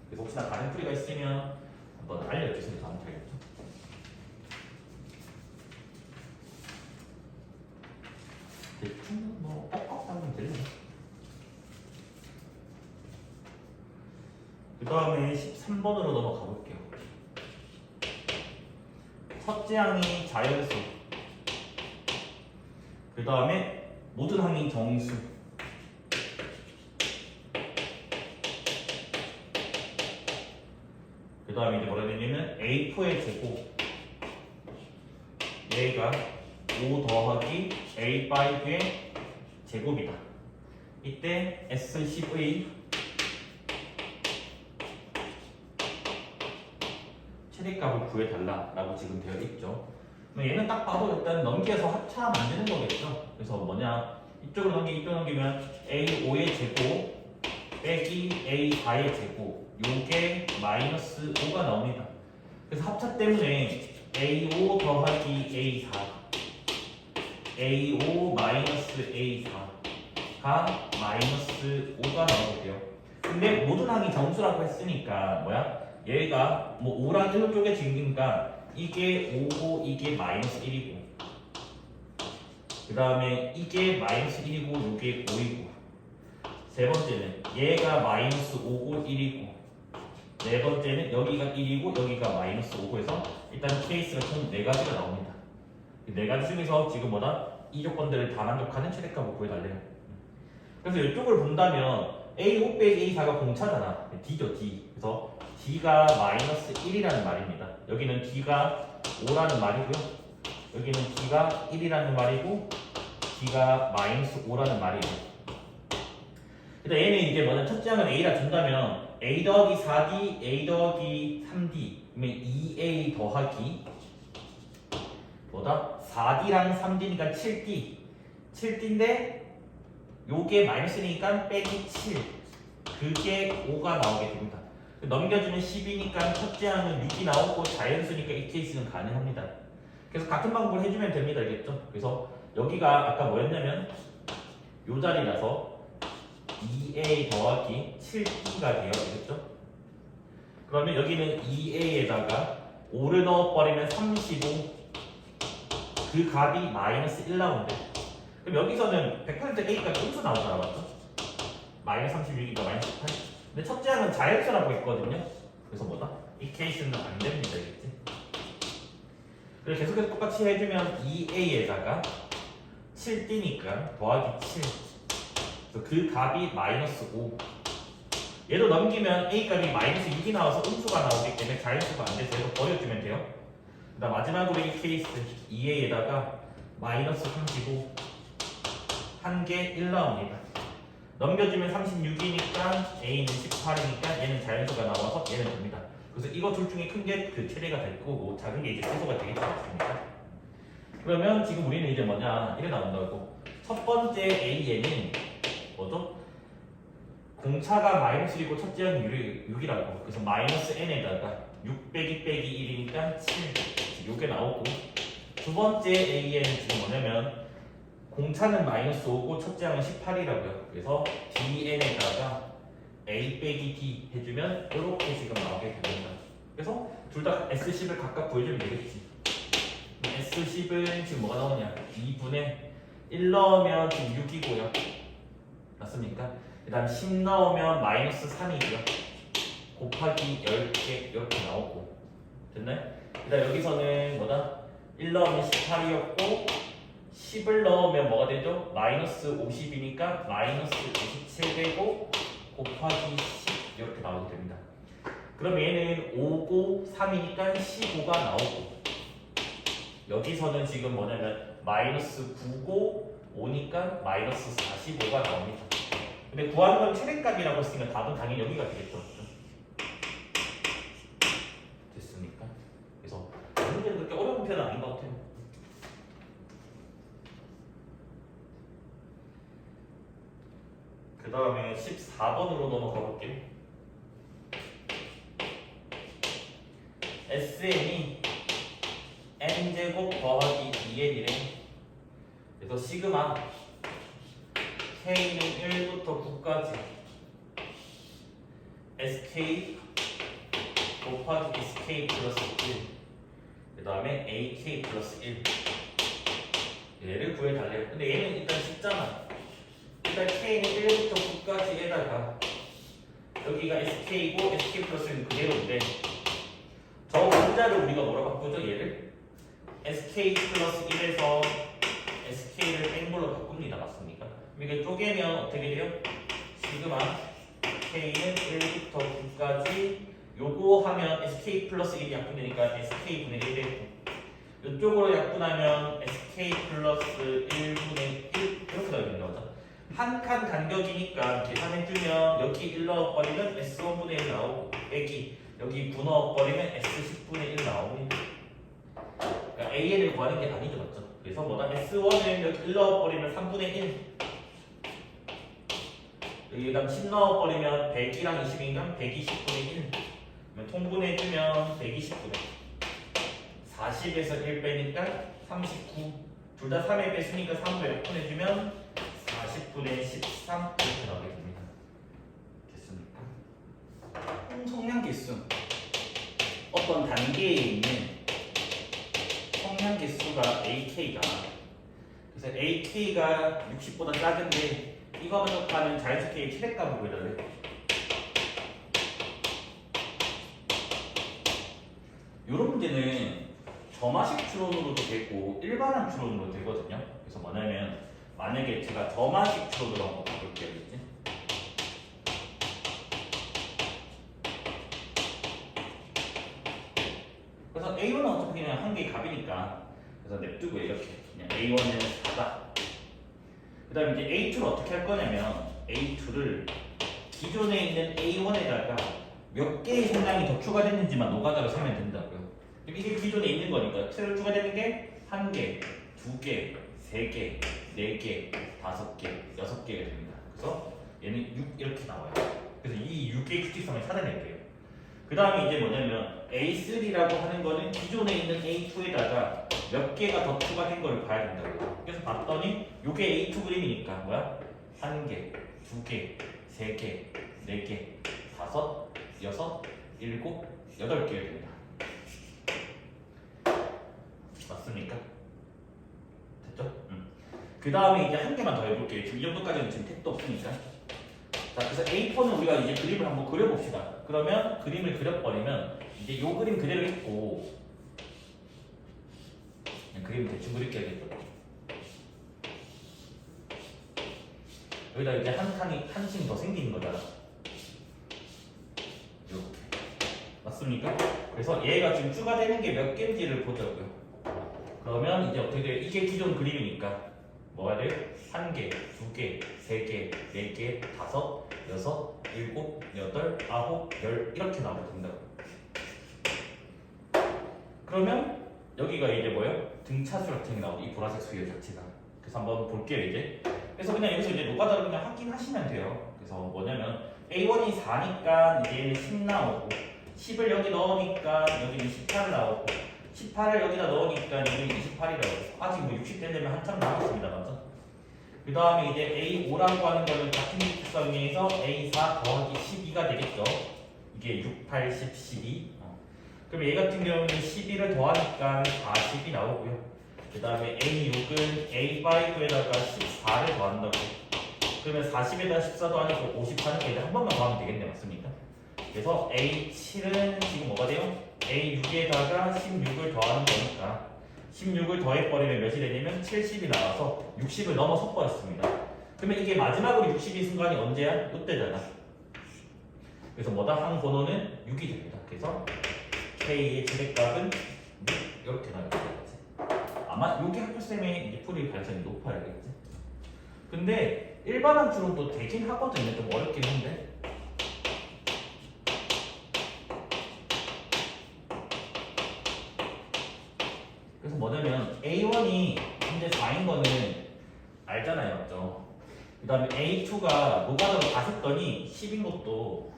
Speaker 1: 그래서 혹시나 다른 풀이가 있으면 한번 알려주세요. 저한테 알겠죠? 대충 뭐 뻑뻑 하면 되네. 그 다음에 13번으로 넘어가 볼게요. 첫째 항이 자연수, 그 다음에 모든 항이 정수, 그 다음에 이제 뭐라 되냐면 A4의 제곱, 얘가 5 더하기 A5의 제곱이다. 이때 S10의 최대값을 구해달라 라고 지금 되어 있죠. 얘는 딱 봐도 일단 넘겨서 합차 만드는 거겠죠. 그래서 뭐냐, 이쪽으로 이쪽으로 넘기면 A5의 제곱 빼기 A4의 제곱, 요게 마이너스 5가 나옵니다. 그래서 합차 때문에 A5 더하기 A4 A5 마이너스 A4가 마이너스 5가 나오게 돼요. 근데 모든 항이 정수라고 했으니까 뭐야? 얘가 뭐 5랑 1로 쪼개지니까 이게 5고 이게 마이너스 1이고 그 다음에 이게 마이너스 1이고 이게 5이고 세 번째는 얘가 마이너스 5고 1이고, 네 번째는 여기가 1이고 여기가 마이너스 5고 해서 일단 케이스가 총 4가지가 나옵니다. 이 4가지 중에서 지금 뭐다? 이 조건들을 다 만족하는 최대값을 구해달래요. 그래서 이쪽을 본다면 A5 빼기 A4가 공차잖아. D죠, D. 그래서 D가 마이너스 1이라는 말입니다. 여기는 D가 5라는 말이고요. 여기는 D가 1이라는 말이고 D가 마이너스 5라는 말이에요. 일단 얘는 이제 먼저 첫째 항은 A라 준다면 A 더하기 4D, A 더하기 3D 그러면 2A 더하기 뭐다? 4D랑 3D니까 7D 7D인데 요게 마이너스니까 빼기 7 그게 5가 나오게 됩니다. 넘겨주면 10이니까 첫째 항은 6이 나오고 자연수니까 이 케이스는 가능합니다. 그래서 같은 방법을 해주면 됩니다. 알겠죠? 그래서 여기가 아까 뭐였냐면 요 자리라서 2a 더하기 7b가 돼요. 알겠죠? 그러면 여기는 2a에다가 5를 넣어버리면 35 그 값이 마이너스 1 나온대. 그럼 여기서는 100% a값이 음수 나오잖아. 맞죠? 마이너스 36이니까 마이너스 18. 근데 첫째 항은 자연수라고 했거든요. 그래서 뭐다? 이 케이스는 안 됩니다. 알겠지? 그래서 계속해서 똑같이 해주면 2a에다가 7d니까 더하기 7 그래서 그 값이 마이너스 5 얘도 넘기면 a 값이 마이너스 6이 나와서 음수가 나오기 때문에 자연수가 안 돼서 얘도 버려주면 돼요. 그다음 마지막으로 이 케이스 2a에다가 마이너스 35 한 개 1 나옵니다. 넘겨주면 36이니까 a는 18이니까 얘는 자연수가 나와서 얘는 됩니다. 그래서 이거 둘 중에 큰 게 그 최대가 될 거고 작은 게 이제 최소가 되겠지 않습니까? 그러면 지금 우리는 이제 뭐냐 이래 나온다고. 첫 번째 a에는 뭐죠? 공차가 마이너스 1이고 첫째 항이 6이라고. 그래서 마이너스 n에다가 6 빼기 1이니까 7 요게 나오고, 두 번째 a에는 지금 뭐냐면 공차는 마이너스 5고 첫째 항은 18이라고요. 그래서 dn에다가 a 빼기 d 해주면 이렇게 지금 나오게 됩니다. 그래서 둘 다 S10을 각각 구해주면 되겠지. S10은 지금 뭐가 나오냐? 2분의 1 넣으면 지금 6이고요. 맞습니까? 그 다음 10 넣으면 마이너스 3이고요. 곱하기 10개 이렇게 나오고. 됐나요? 그 다음 여기서는 뭐다? 1 넣으면 18이었고 10을 넣으면 뭐가 되죠? 마이너스 50이니까 마이너스 57 되고 곱하기 10 이렇게 나오게 됩니다. 그럼 얘는 5고 3이니까 15가 나오고, 여기서는 지금 뭐냐면 마이너스 9고 5니까 마이너스 45가 나옵니다. 근데 구하는 건 최대값이라고 했으니까 답은 당연히 여기가 되겠죠. 됐습니까? 그래서 문제는 그렇게 어려운 편은 아닌 것 같아요. 그 다음에 14번으로 넘어가 볼게요. SN이 n제곱 더하기 2n이래. 그래서 시그마 k는 1부터 9까지 sk 곱하기 sk 플러스 1 그 다음에 ak 플러스 1 얘를 구해달래요. 근데 얘는 일단 쉽잖아. 일단 k는 1부터 9까지에다가 여기가 sk이고 sk 플러스는 그대로인데 저 분자를 우리가 뭐라고 바꾸죠? 얘를 sk 플러스 1에서 sk를 n걸로 바꿉니다. 맞습니까? 이게 쪼개면 어떻게 돼요? 시그마 k는 1부터 9까지 요거 하면 sk 플러스 1이 약분되니까 sk분의 1 되고, 이쪽으로 약분하면 sk 플러스 1분의 1 이렇게 나오는 거죠. 한 칸 간격이니까 계산해주면 여기 1 넣어버리면 S1분의 1 나오고 빼기 여기 9 넣어버리면 S10분의 1 나옵니다. 그러니까 AN을 구하는 게 아니죠. 맞죠? 그래서 뭐다? S1을 여기 1 넣어버리면 3분의 1 여기 그 다음 10 넣어버리면 100이랑 20이니까 120분의 1 통분해주면 120분의 40에서 1 빼니까 39 둘 다 3의 배수니까 3도 약분해주면 40분의 13 이렇게 나오게 됩니다. 됐습니까? 총성량계수 어떤 단계에 있는 성량계수가 AK가 그래서 AK가 60보다 작은데 이거 분석하는 자연스럽게 최대값을 구해달래. 이런 문제는 점화식 추론으로도 되고 일반항 추론으로도 되거든요. 그래서 뭐냐면 만약에 제가 점화식 추론으로 한번 바꿀게요. 이제. 그래서 A1은 어차피 그냥 한 개의 값이니까 그래서 냅두고 이렇게 그냥 A1은 4다. 그 다음에 이제 A2를 어떻게 할 거냐면 A2를 기존에 있는 A1에다가 몇 개의 생량이 더 추가됐는지만 노가다로 세면 된다고요. 이게 기존에 있는 거니까 새로 추가되는 게 1개, 2개, 3개, 4개, 5개, 6개가 됩니다. 그래서 얘는 6 이렇게 나와요. 그래서 이 6개의 규칙성을 찾아낼게요. 그 다음에 이제 뭐냐면 A3라고 하는 거는 기존에 있는 A2에다가 몇 개가 더 추가된 걸 봐야 된다고요. 그래서 봤더니 이게 A2 그림이니까 뭐야? 1개, 2개, 3개, 4개, 5, 6, 7, 8개가 됩니다. 맞습니까? 됐죠? 그 다음에 이제 한 개만 더 해볼게요. 지금 이 정도까지는 지금 택도 없으니까. 자, 그래서 A4는 우리가 이제 그림을 한번 그려봅시다. 그러면 그림을 그려버리면 이제 요 그림 그대로 있고 그냥 그림 대충 그릴게야겠죠. 여기다 이제 한 칸이 한씩 더 생기는 거잖아. 이렇게 맞습니까? 그래서 얘가 지금 추가되는 게 몇 개인지를 보자고요. 그러면 이제 어떻게 돼요? 이게 기존 그림이니까 뭐가 돼요? 1개, 2개, 3개, 4개, 5, 6, 7, 8, 9, 10 이렇게 나오면 된다고. 그러면 여기가 이제 뭐예요? 등차수 같은 게 나오고 이 보라색 수열 자체가. 그래서 한번 볼게요 이제. 그래서 그냥 여기서 이제 노가다로 그냥 확인하시면 돼요. 그래서 뭐냐면 A1이 4니까 이제 얘는 10 나오고 10을 여기 넣으니까 여기는 18 나오고 18을 여기다 넣으니까 여기 28이라고 해서 아직 뭐 60 되려면 한참 남았습니다. 맞죠? 그 다음에 이제 A5라고 하는 거는 같은 규칙성에서 A4 더하기 12가 되겠죠. 이게 6, 8, 10, 12. 그럼 얘 같은 경우는 12를 더하니까 40이 나오고요. 그 다음에 A6은 A5에다가 14를 더한다고. 그러면 40에다가 14 더하니까 50하니까 이제 한 번만 더하면 되겠네. 맞습니까? 그래서 A7은 지금 뭐가 돼요? A6에다가 16을 더하는 거니까 16을 더해버리면 몇이 되냐면 70이 나와서 60을 넘어서 버렸습니다. 그러면 이게 마지막으로 60인 순간이 언제야? 이때잖아. 그래서 뭐다? 한 번호는 6이 됩니다. 그래서 K의 최대값은 6 이렇게 나오겠지. 아마 요게 학교쌤의 이제 풀이 가능성이 높아야겠지. 근데 일반항 추론도 되긴 하거든요. 좀 어렵긴 한데. 그래서 뭐냐면 A1이 현재 4인 거는 알잖아요. 맞죠? 그 다음에 A2가 노가다로 다 샜더니 10인 것도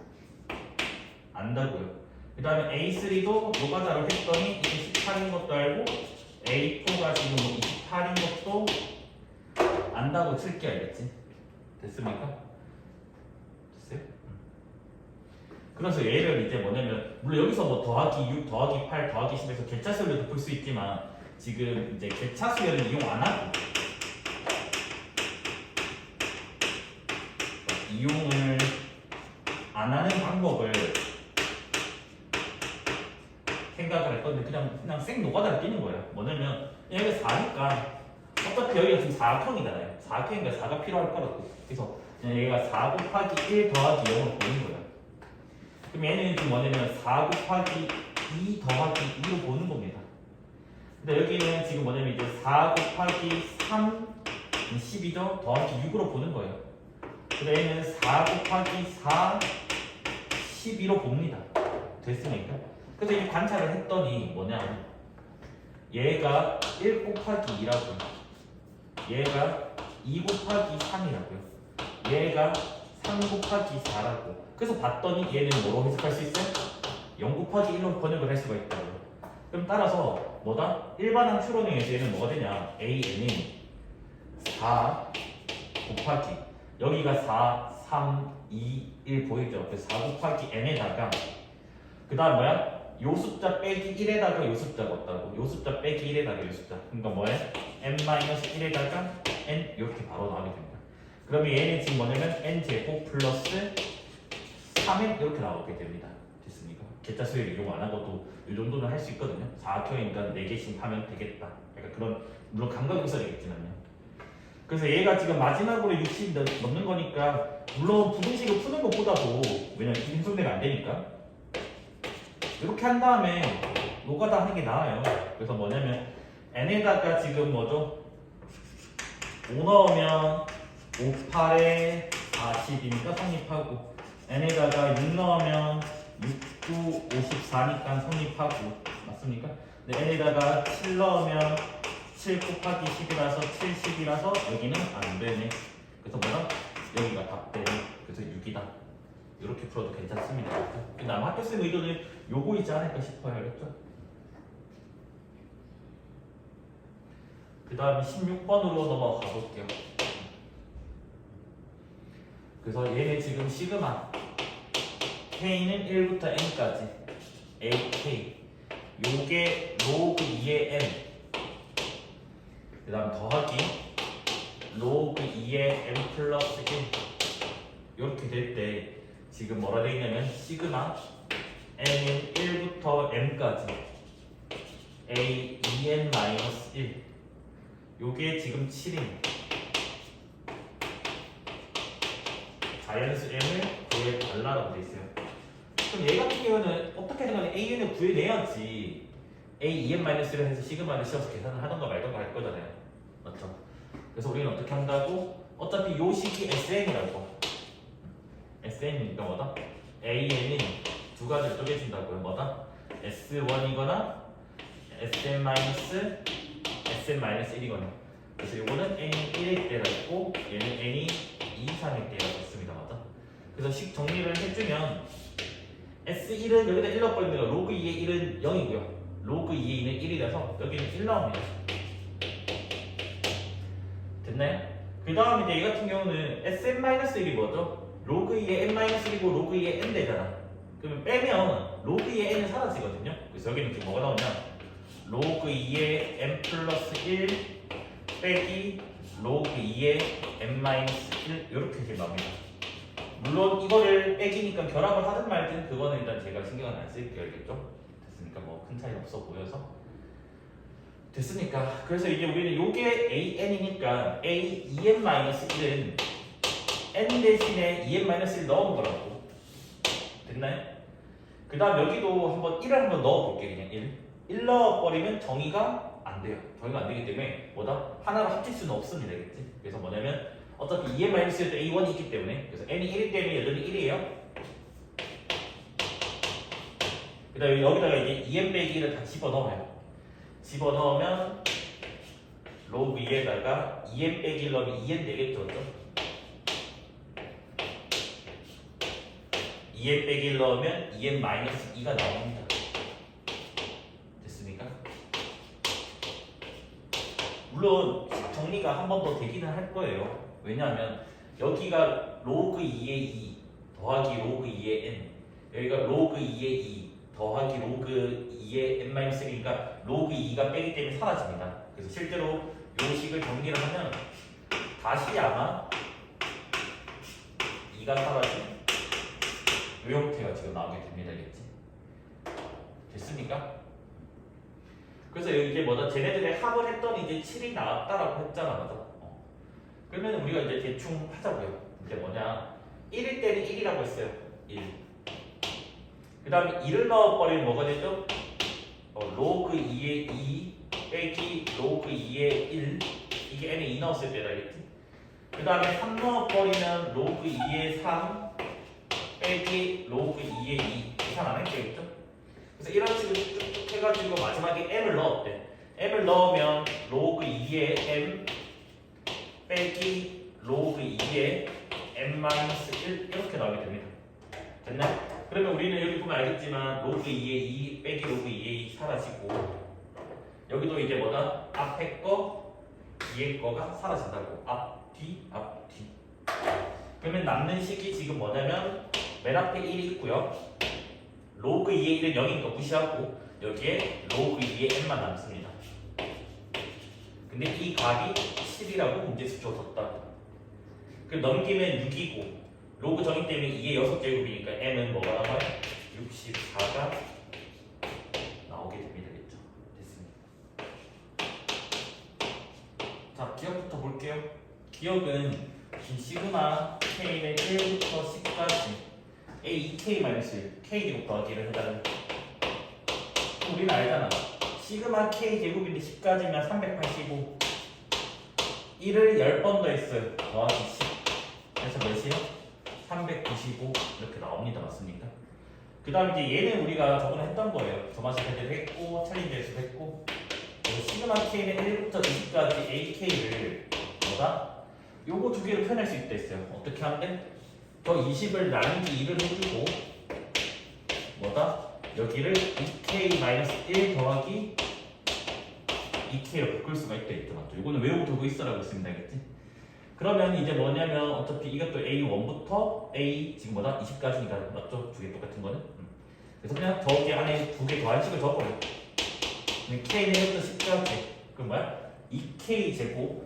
Speaker 1: 안다고요. 그 다음에 A3도 노가다로 했더니 이게 18인 것도 알고 A4가 지금 뭐 28인 것도 안다고 칠게 알겠지? 됐습니까? 됐어요? 그래서 얘를 이제 뭐냐면 물론 여기서 뭐 더하기 6, 더하기 8, 더하기 10에서 개차수열도 풀 수 있지만 지금 이제 개차수열을 이용 안 하고 이용을 안 하는 방법을 생각을 할 건데 그냥 생 노가다를 끼는 거예요. 뭐냐면 얘가 4니까 어차피 여기가 지금 4학형이잖아요. 4학형이니까 4가 필요할 거라고. 그래서 그냥 얘가 4 곱하기 1 더하기 0을 보는 거예요. 그럼 얘는 지금 뭐냐면 4 곱하기 2 더하기 2로 보는 겁니다. 근데 여기는 지금 뭐냐면 이제 4 곱하기 3 10이죠? 더하기 6으로 보는 거예요. 근데 얘는 4 곱하기 4 12로 봅니다. 됐습니까? 그래서 이제 관찰을 했더니 뭐냐 얘가 1 곱하기 2라고요. 얘가 2 곱하기 3이라고요. 얘가 3 곱하기 4라고. 그래서 봤더니 얘는 뭐로 해석할 수 있어요? 0 곱하기 1로 번역을 할 수가 있다고요. 그럼 따라서 뭐다? 일반항 추론에 의해서 얘는 뭐가 되냐? AN이 4 곱하기 여기가 4, 3, 2, 1 보이죠? 그래서 4 곱하기 n에다가 그 다음 뭐야? 요 숫자 빼기 1에다가 요 숫자가 없다고. 요 숫자 빼기 1에다가 요 숫자. 그러니까 뭐야? n-1에다가 n 이렇게 바로 나오게 됩니다. 그러면 얘는 지금 뭐냐면 n제곱 플러스 3n 이렇게 나오게 됩니다. 됐습니까? 계자 수열 이용 안 하고도 이 정도는 할 수 있거든요. 4켜니까 4개씩 하면 되겠다. 약간 그런 물론 감각이 있어야 되겠지만요. 그래서 얘가 지금 마지막으로 60 넘는 거니까 물론 부등식을 푸는 것보다도 왜냐면 인수분해가 안 되니까 이렇게 한 다음에 노가다 하는 게 나아요. 그래서 뭐냐면 n에다가 지금 뭐죠? 5 넣으면 5, 8에 40이니까 성립하고 n에다가 6 넣으면 6, 9, 54니까 성립하고 맞습니까? 근데 n에다가 7 넣으면 7 곱하기 10이라서 70이라서 여기는 안 되네. 그래서 뭐다? 여기가 답되네. 그래서 6이다. 이렇게 풀어도 괜찮습니다. 근데 아마 학교쌤 의도는 요거 있지 않을까 싶어요. 알겠죠? 그 다음에 16번으로 넘어가 볼게요. 그래서 얘네 지금 시그마 k는 1부터 n까지 ak 요게 로그 2의 n 그 다음 더하기 로그 2의 n 플러스 1 이렇게 될 때 지금 뭐라 되어 있냐면 시그마 n은 1부터 n까지 a 2n 마이너스 1 요게 지금 7입니다. 자연수 m을 구해달라고 돼 있어요. 그럼 얘 같은 경우는 어떻게 생각해? an을 구해내야지 a 2n-1을 해서 시그마를 씌워서 계산을 하던가 말던가 할 거잖아요. 맞죠? 그래서 우리는 어떻게 한다고? 어차피 요 식이 SN이라고. SN이니까 뭐다? AN이 두 가지를 쪼개준다고요. 뭐다? S1이거나 SN-1이거나. 그래서 요거는 N이 1일 때가 있고 얘는 N이 2 이상일 때가 있습니다. 맞다? 그래서 식 정리를 해주면 S1은 여기다 1 넣어버리면 로그 2의 1은 0이고요. 로그 2의 2는 1이라서 여기는 1 나옵니다. 됐나요? 그 다음에 이제 이 같은 경우는 Sn-1이 뭐죠? 로그 2의 n-1이고 로그 2의 n 되잖아. 그러면 빼면 로그 2의 n은 사라지거든요. 그래서 여기는 지금 뭐가 나오냐? 로그 2의 n 플러스 1 빼기 로그 2의 n-1 이렇게 지금 나옵니다. 물론 이거를 빼기니까 결합을 하든 말든 그거는 일단 제가 신경을 안 쓸게요. 알겠죠? 됐으니까 뭐 큰 차이 없어 보여서 됐으니까 그래서 이제 우리는 요게 an이니까 a 2n-1은 n 대신에 2n-1 넣은 거라고. 됐나요? 그 다음 여기도 한번 1을 한번 넣어볼게요. 그냥 1 넣어버리면 정의가 안 돼요. 정의가 안 되기 때문에 뭐다? 하나로 합칠 수는 없습니다. 알겠지? 그래서 뭐냐면 어차피 2n-1도 a1이 있기 때문에 그래서 n이 1이기 때문에 여전히 1이에요. 그 다음에 여기다가 이제 2n 빼기 1을 다 집어넣어요. 집어넣으면 로그 2에다가 2n 빼기 1 넣으면 2n 되겠죠? 2n 빼기 1 넣으면 2n 마이너스 2가 나옵니다. 됐습니까? 물론 정리가 한 번 더 되기는 할 거예요. 왜냐하면 여기가 로그 2의 2 더하기 로그 2의 n 여기가 로그 2의 2 더하기 로그 2의 n-1이니까 로그 2가 빼기 때문에 사라집니다. 그래서 실제로 이 식을 정리를 하면 다시 아마 2가 사라진 이 형태가 지금 나오게 됩니다. 알겠지? 됐습니까? 그래서 이게 뭐다? 쟤네들의 합을 했더니 이제 7이 나왔다라고 했잖아. 맞아? 그러면 우리가 이제 대충 하자고요. 이제 뭐냐? 1일 때는 1이라고 했어요. 1. 그 다음에 2를 넣어버리면 뭐가 되죠? 로그 2의 2 빼기 로그 2의 1 이게 n에 2 넣었을 때다. 알겠지? 그 다음에 3 넣어버리면 로그 2의 3 빼기 로그 2의 2 계산 안 했겠죠? 그래서 이런 식으로 쭉 해가지고 마지막에 m을 넣었대. m을 넣으면 로그 2의 m 빼기 로그 2의 n-1 이렇게 나오게 됩니다. 됐나요? 그러면 우리는 여기 보면 알겠지만 로그 2의 2 빼기 로그 2의 2 사라지고 여기도 이제 뭐다? 앞에 거 뒤에 거가 사라진다고. 앞, 뒤, 앞, 뒤. 그러면 남는 식이 지금 뭐냐면 맨 앞에 1이 있고요. 로그 2의 1은 0인 거 무시하고 여기에 로그 2의 n만 남습니다. 근데 이 값이 7이라고 문제에서 주어졌다. 그 넘기면 6이고 로그 정의 때문에 이게 6제곱이니까 m은 뭐가 나와요? 64가 나오게 됩니다. 그렇죠? 됐습니다. 자, 기억부터 볼게요. 기억은 이 시그마 k는 1부터 10까지 a2k-1 k제곱 더하기를 해달라는 우리는 알잖아. 시그마 k제곱인데 10까지면 385 1을 10번 더 했어요. 더하기 10 그래서 몇이요? 395 이렇게 나옵니다. 맞습니까? 그 다음 이제 얘는 우리가 저번에 했던 거예요. 저마시 패드도 했고 챌린저에서도 했고 그래서 시그마 k는 1부터 20까지 ak를 뭐다? 요거 두 개로 표현할 수 있다 했어요. 어떻게 하면 돼? 저 20을 나누기 2를 해주고 뭐다? 여기를 2k-1 더하기 2k로 바꿀 수가 있다 했죠. 맞죠? 이거는 외우고 있어라고 했습니다. 알겠지? 그러면 이제 뭐냐면 어차피 이것도 A1부터 A 지금 뭐다? 20까지니까 맞죠? 두 개 똑같은 거는? 그래서 그냥 더하기 안에 두 개 더한 식을 적어버려. K는 1부터 10까지 그럼 뭐야? 2K 제곱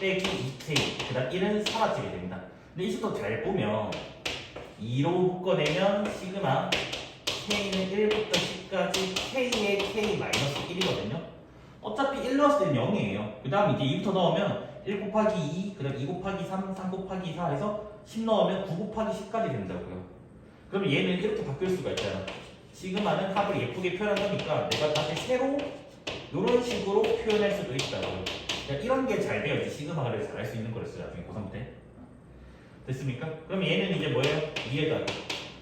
Speaker 1: 빼기 2K 그 다음 1은 사라지게 됩니다. 근데 이 수도 잘 보면 2로 묶어내면 시그마 K는 1부터 10까지 K의 K-1이거든요. 어차피 1 넣었을 때는 0이에요. 그 다음 이제 2부터 넣으면 1 곱하기 2, 그 다음 2 곱하기 3, 3 곱하기 4 해서 10 넣으면 9 곱하기 10까지 된다고요. 그러면 얘는 이렇게 바뀔 수가 있잖아. 시그마는 합을 예쁘게 표현한 거니까 내가 다시 새로 이런 식으로 표현할 수도 있다고요. 그러니까 이런 게 잘 돼야지 시그마를 잘 할 수 있는 거랬어요. 나중에 고3 때. 됐습니까? 그럼 얘는 이제 뭐예요? 2에다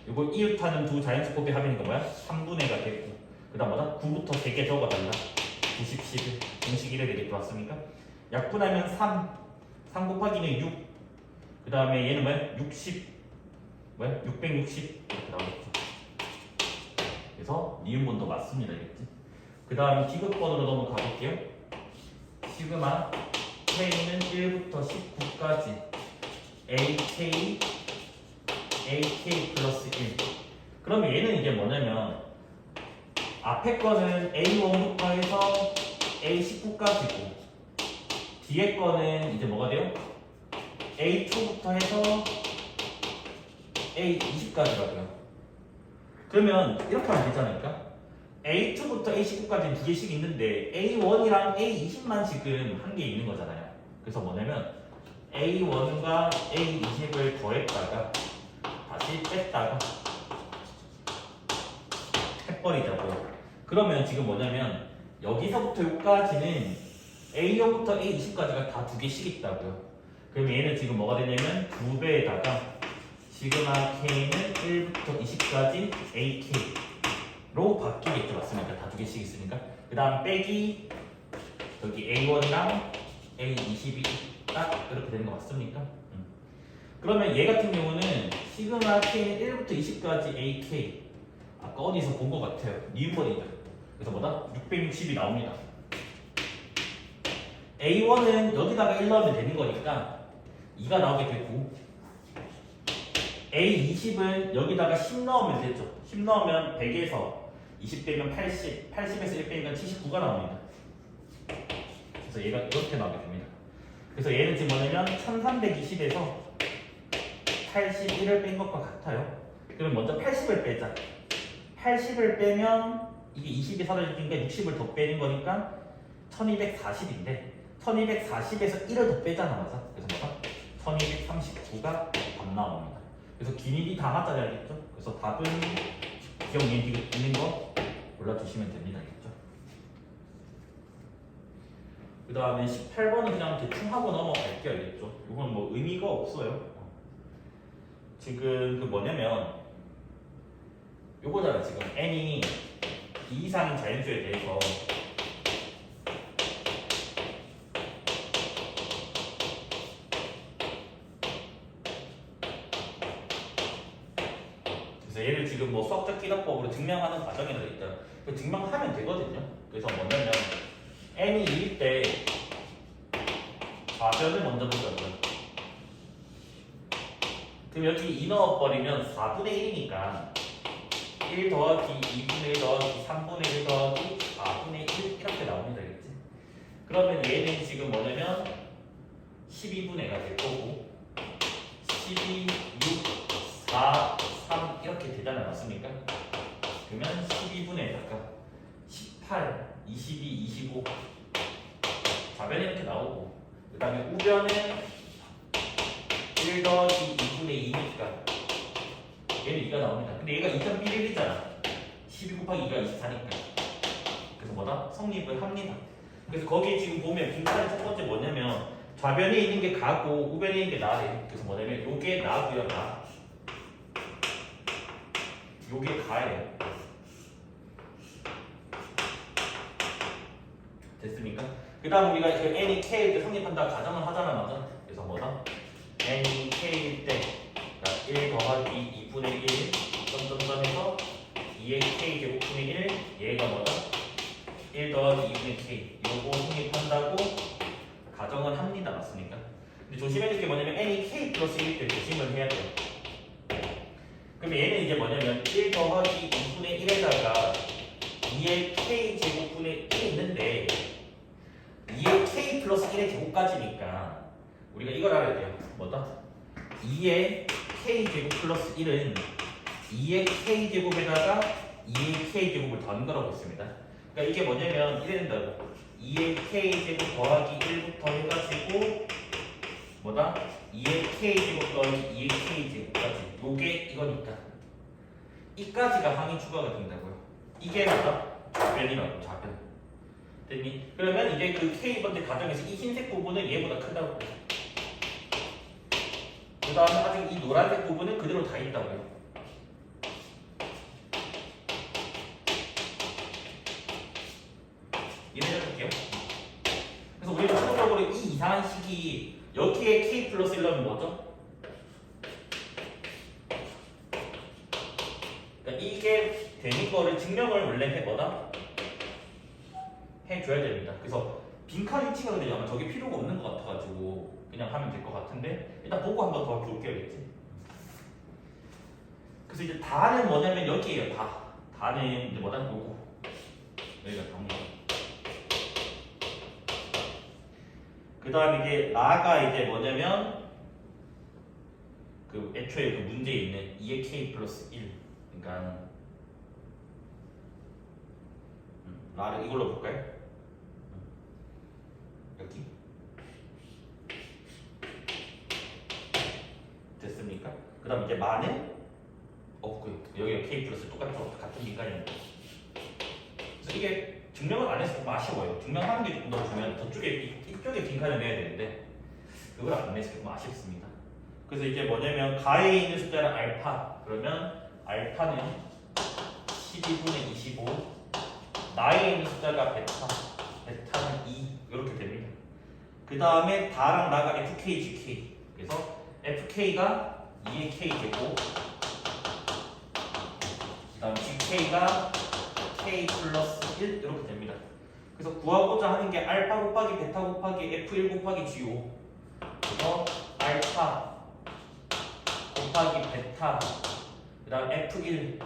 Speaker 1: 이거 이웃하는 두 자연수 곱의 합이니까 뭐야? 3분의가 됐고 그 다음 뭐다? 9부터 3개 적어달라 90, 11 공식 1에 되겠죠? 맞습니까? 약분하면 3 곱하기는 6 그 다음에 얘는 뭐야? 60 뭐야? 660 이렇게 나오겠죠. 그래서 니은번도 맞습니다. 알겠지? 그 다음 디귿번으로 넘어가 볼게요. 시그마 K는 1부터 19까지 AK 플러스 1 그러면 얘는 이제 뭐냐면 앞에 거는 A1부터 해서 A19까지고 뒤에 거는 이제 뭐가 돼요? A2부터 해서 A20까지라고요. 그러면 이렇게 하면 되잖아요. A2부터 A19까지는 두 개씩 있는데 A1이랑 A20만 지금 한 개 있는 거잖아요. 그래서 뭐냐면 A1과 A20을 더했다가 다시 뺐다가 해버리자고요. 그러면 지금 뭐냐면 여기서부터 여기까지는 A1부터 A20까지가 다 두 개씩 있다고요. 그럼 얘는 지금 뭐가 되냐면 2배에다가 시그마 K는 1부터 20까지 AK로 바뀌겠죠. 맞습니까? 다 두 개씩 있으니까. 그 다음 빼기 여기 A1이랑 A20이 딱 이렇게 되는 거 맞습니까? 그러면 얘 같은 경우는 시그마 K는 1부터 20까지 AK 아까 어디서 본 것 같아요. 니은번이죠. 그래서 뭐다? 660이 나옵니다. A1은 여기다가 1 넣으면 되는 거니까 2가 나오게 되고 A20은 여기다가 10 넣으면 되죠. 10 넣으면 100에서 20 빼면 80, 80에서 1 빼니까 79가 나옵니다. 그래서 얘가 이렇게 나오게 됩니다. 그래서 얘는 지금 뭐냐면 1320에서 81을 뺀 것과 같아요. 그럼 먼저 80을 빼자. 80을 빼면 이게 20이 사라지니까 60을 더 빼는 거니까 1240인데 1240에서 1을 더 빼잖아. 맞아? 그래서 뭐가? 1239가 답 나옵니다. 그래서 기니디 다 맞아야 알겠죠? 그래서 답은 기억 있는 거 골라주시면 됩니다. 알겠죠? 그 다음에 18번은 그냥 대충 하고 넘어갈게요. 알겠죠? 이건 뭐 의미가 없어요. 지금 그 뭐냐면 요거잖아. 지금 n이 2 이상인 자연수에 대해서 그래서 얘를 지금 뭐 수학적 기납법으로 증명하는 과정이라 돼 있잖아. 그 증명하면 되거든요. 그래서 뭐냐면 n이 2일 때 좌변을 먼저 보자고요. 그럼 여기 2 넣어버리면 4분의 1이니까 1 더하기 2분의 1 더하기 3분의 1 더하기 4분의 1 이렇게 나옵니다. 알겠지? 그러면 얘는 지금 뭐냐면 12분의가 될 거고 12, 6, 4, 3 이렇게 되잖아 맞습니까? 그러면 12분의에다가 18, 22, 25 좌변이 이렇게 나오고 그 다음에 우변은 1 더하기 2분의 2니까 얘는 2가 나옵니다. 근데 얘가 2.11이잖아. 12 곱하기 2가 24니까. 그래서 뭐다? 성립을 합니다. 그래서 거기 지금 보면 빈칸의 첫 번째 뭐냐면 좌변에 있는 게 가고 우변에 있는 게 나래. 그래서 뭐냐면 요게 나고요 나. 요게 가예요. 됐습니까? 그 다음 우리가 그 n이 k일 때 성립한다 가정을 하잖아 맞아? 그래서 뭐다? n이 k일 때 1 더하기 2분의 1 점점점에서 2의 k 제곱분의 1 얘가 뭐다? 1 더하기 2분의 k 요거 성립한다고 가정을 합니다 맞습니까? 근데 조심해야 될 게 뭐냐면 n이 k 플러스 1일 때 조심을 해야 돼요. 그럼 얘는 이제 뭐냐면 1 더하기 2분의 1에다가 2의 k 제곱분의 1이 있는데 2의 k 플러스 1의 제곱까지니까 우리가 이걸 알아야 돼요. 뭐다? 2의 k 제곱 플러스 1은 2의 k 제곱에다가 2의 k 제곱을 더한 거라고 했습니다. 그러니까 이게 뭐냐면 이래 된다고 2의 k 제곱 더하기 1부터 해가지고 뭐다? 2의 k 제곱 더하기 2의 k 제곱까지 요게 이거니까 이까지가 항이 추가가 된다고요. 이게 뭐다? 좌변이라고 좌변. 됐니? 그러면 이제 그 K번째 가정에서 이 흰색 부분은 얘보다 크다고. 그 다음에 아직 이 노란색 부분은 그대로 다 있다고요. 이해를 해볼게요. 그래서 우리는 최종적으로 이 이상한 식이 여기에 K 플러스 1은 뭐죠? 그러니까 이게 되는 거를 증명을 원래 해보다 해줘야 됩니다. 그래서 빈칸 위치가 근데 아마 저게 필요가 없는 것 같아가지고 그냥 하면 될 것 같은데 일단 보고 한번 더 볼게요겠지. 그래서 이제 다는 뭐냐면 여기에요. 다는 이제 뭐다? 요거 여기가 답니다. 그 다음에 이게 나가 이제 뭐냐면 그 애초에 그 문제에 있는 2의 k 플러스 1 그러니까 나를 이걸로 볼까요? 여기 됐습니까? 그 다음 이제 마는 여기가 k 플러스 똑같죠? 같은 밑간입니다. 그래서 이게 증명을 안 해서 좀 아쉬워요. 증명하는 게 조금 더 중요한 저쪽에 이쪽에 빈칸을 내야 되는데 그걸 안 내서 조금 아쉽습니다. 그래서 이제 뭐냐면 가에 있는 숫자는 알파 그러면 알파는 12분의 25 나에 있는 숫자가 베타는 2 이렇게 됩니다. 그 다음에 다랑 나가 FK, GK 그래서 FK가 2의 K 제곱 그 다음 GK가 K 플러스 1 이렇게 됩니다. 그래서 구하고자 하는 게 알파 곱하기 베타 곱하기 F1 곱하기 G5 그래서 알파 곱하기 베타 그 다음 F1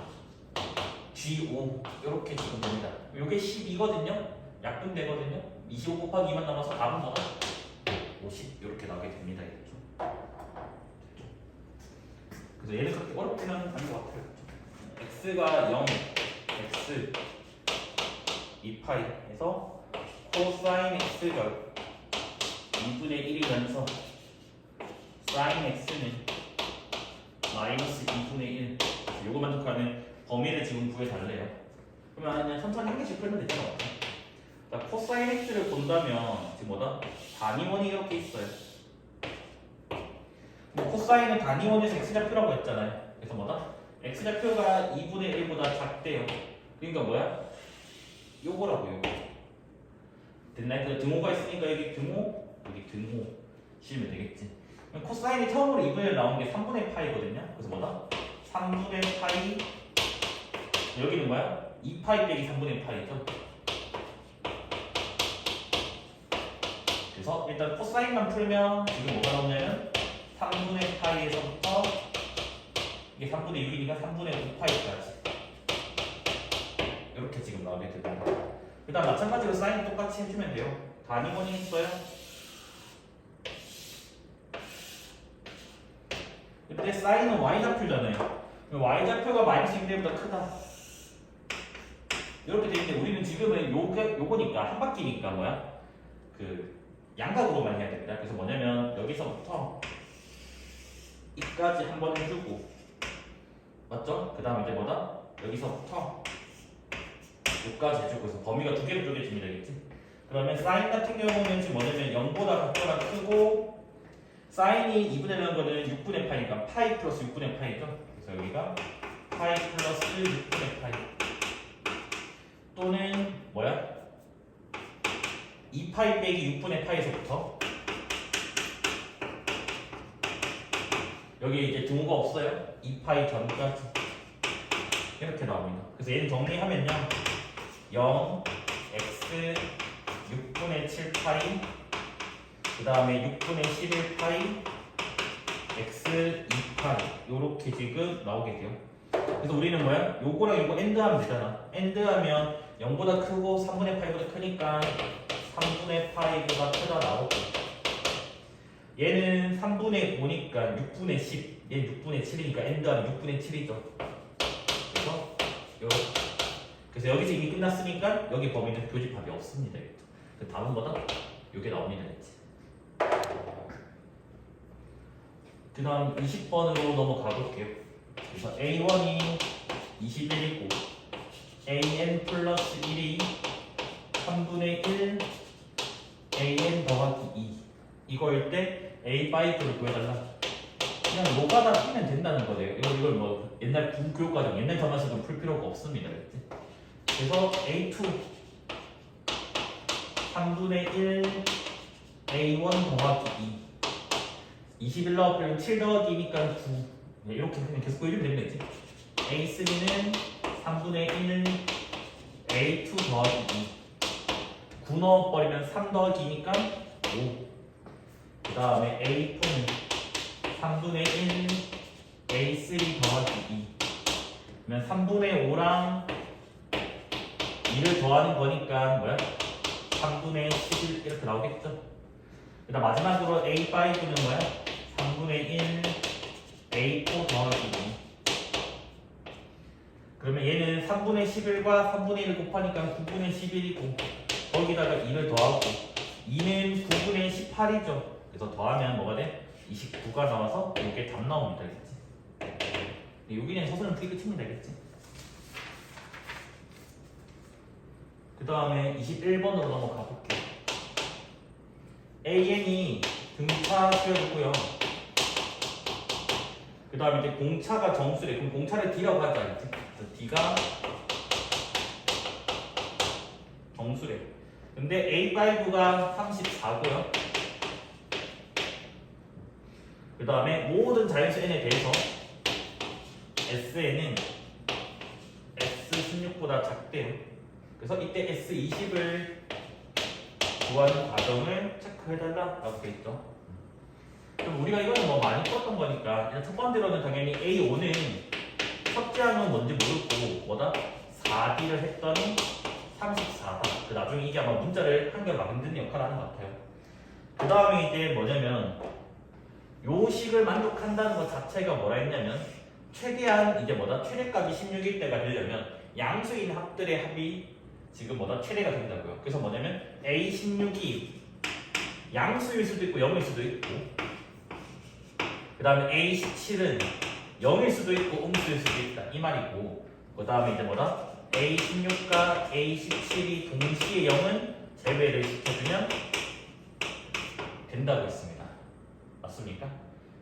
Speaker 1: G5 이렇게 지금 됩니다. 이게 12거든요. 약분되거든요. 25 곱하기 2만 남아서 답은 뭐다? 50 이렇게 나오게 됩니다. 이렇게. 그래서 얘는 그렇게 어렵지는 않은 것 같아요. x가 0, x 2파이에서 코사인 x절 2분의 1이면서 사인 x는 마이너스 2분의 1 요거 만족하는 범위를 지금 구해달래요. 그러면 그냥 천천히 한 개씩 풀면 되잖아. 자, 코사인 x를 본다면 지금 뭐다? 단위원이 이렇게 있어요. 뭐 코사인은 단위원에서 x좌표라고 했잖아요. 그래서 뭐다? x좌표가 2분의 1보다 작대요. 그러니까 뭐야? 요거라고 요거. 됐나요? 그 등호가 있으니까 여기 등호, 여기 등호 씌우면 되겠지. 그럼 코사인이 처음으로 2분의 1 나온 게 3분의 파이거든요. 그래서 뭐다? 3분의 파이 여기는 뭐야? 2파이 빼기 3분의 파이죠. 그래서 일단 코사인만 풀면 지금 뭐가 나오냐면 3분의 파이에서부터 이게 3분의 6이니까 3분의 5파이까지 이렇게 지금 나오게 됩니다. 그 다음 마찬가지로 사인 똑같이 해주면 돼요. 단위원이 있어요. 그때 사인은 y좌표잖아요. y좌표가 마이너스 1보다 크다. 이렇게 되는데 우리는 지금은 요거니까 한 바퀴니까 뭐야? 그 양각으로만 해야 됩니다. 그래서 뭐냐면 여기서부터 이까지 한 번 해주고 맞죠? 그 다음 이제 뭐다? 여기서부터 여기까지 해주고 그래서 범위가 두 개로 쪼개집니다. 알겠지? 그러면 사인 같은 경우는 지금 뭐냐면 0보다 같거나 크고 사인이 2분의 1한 거는 6분의 파이니까 파이 플러스 6분의 파이죠. 그래서 여기가 파이 플러스 6분의 파이 또는 뭐야? 2파이 빼기 6분의 파이에서부터 여기 이제 등호가 없어요. 2파이 전까지 이렇게 나옵니다. 그래서 얘는 정리하면요 0 x 6분의 7파이 그 다음에 6분의 11파이 x 2파이 요렇게 지금 나오게 돼요. 그래서 우리는 뭐야? 요거랑 요거 엔드하면 되잖아. 엔드하면 0보다 크고 3분의 파이보다 크니까 3분의 파이보다 크다 나오고 얘는 3분의 5니까 6분의 10 얘는 6분의 7이니까 엔드하면 6분의 7이죠. 그래서 요렇게 그래서 여기서 이미 끝났으니까 여기 범위는 교집합이 없습니다. 그 다음은 뭐다? 요게 나옵니다. 그 다음 20번으로 넘어가 볼게요. 그래서 A1이 21이고 AN 플러스 1이 3분의 1 AN 더하기 2 이거일 때 A5를 구해달라. 그냥 노가다 풀면 된다는 거예요. 이걸 뭐 옛날 교육과정 옛날 전화식으로 풀 필요가 없습니다. 그래서 A2 3분의 1 A1 더하기 2 21 넣으면 7 더하기니까 9 이렇게 그냥 계속 보여주면 되겠지. A3는 3분의 1 A2 더하기 2 9 넣어버리면 3 더하기니까 5 그 다음에 A4는 3분의 1 A3 더하기 2 그러면 3분의 5랑 2를 더하는 거니까 뭐야? 3분의 11 이렇게 나오겠죠? 그 다음 마지막으로 A5는 뭐야? 3분의 1 A4 더하기 2 그러면 얘는 3분의 11과 3분의 1을 곱하니까 9분의 11이고 거기다가 2를 더하고 2는 9분의 18이죠. 그래서 더하면 뭐가 돼? 29가 나와서 이게 답 나옵니다. 알겠지? 여기는 서술은 크게 끝입니다. 알겠지? 그 다음에 21번으로 넘어가 볼게요. AN이 등차 수열이고요. 그 다음에 이제 공차가 정수래. 그럼 공차를 D라고 하지 않지? 그래서 D가 정수래. 근데 A5가 34고요. 그 다음에 모든 자연수 N에 대해서 SN은 S16보다 작대요. 그래서 이때 S20을 구하는 과정을 체크해달라고 되어 있죠. 그럼 우리가 이거는 뭐 많이 풀었던 거니까 일단 첫 번째로는 당연히 A5는 섭제하면 뭔지 모르고 뭐다? 4D를 했더니 34다. 그 나중에 이게 아마 문자를 한개 만드는 역할을 하는 것 같아요. 그 다음에 이제 뭐냐면 요 식을 만족한다는 것 자체가 뭐라 했냐면 최대한 이제 뭐다? 최대값이 16일 때가 되려면 양수인 합들의 합이 지금 뭐다? 최대가 된다고요. 그래서 뭐냐면 A16이 양수일 수도 있고 0일 수도 있고 그 다음에 A17은 0일 수도 있고 음수일 수도 있다 이 말이고 그 다음에 이제 뭐다? A16과 A17이 동시에 0은 제외를 시켜주면 된다고 했습니다. 맞습니까?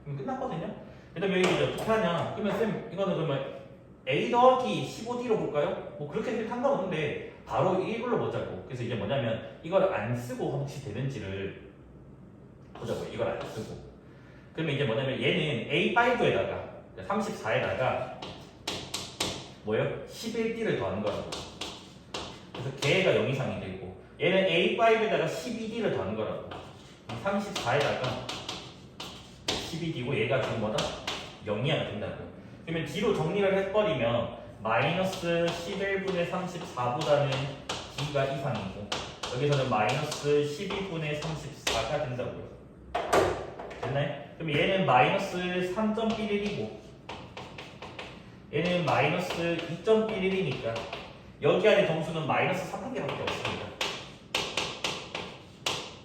Speaker 1: 그럼 끝났거든요? 그 다음에 여기 이제 어떻게 하냐? 그러면 쌤 이거는 그러면 A 더하기 15D로 볼까요? 뭐 그렇게 해도 상관없는데 바로 이걸로 보자고. 그래서 이제 뭐냐면 이걸 안 쓰고 혹시 되는지를 보자고요. 이걸 안 쓰고. 그러면 이제 뭐냐면 얘는 A5에다가 34에다가 뭐예요? 11D를 더하는 거라고. 그래서 걔가 0 이상이 되고 얘는 A5에다가 12D를 더하는 거라고. 34에다가 12D고 얘가 지금 뭐다? 0이 하나 된다고요. 그러면 D로 정리를 해버리면 마이너스 11분의 34보다는 D가 이상이고 여기서는 마이너스 12분의 34가 된다고요. 됐나요? 그럼 얘는 마이너스 3.11이고 얘는 마이너스 2.11이니까 여기 안에 정수는 마이너스 3단계밖에 없습니다.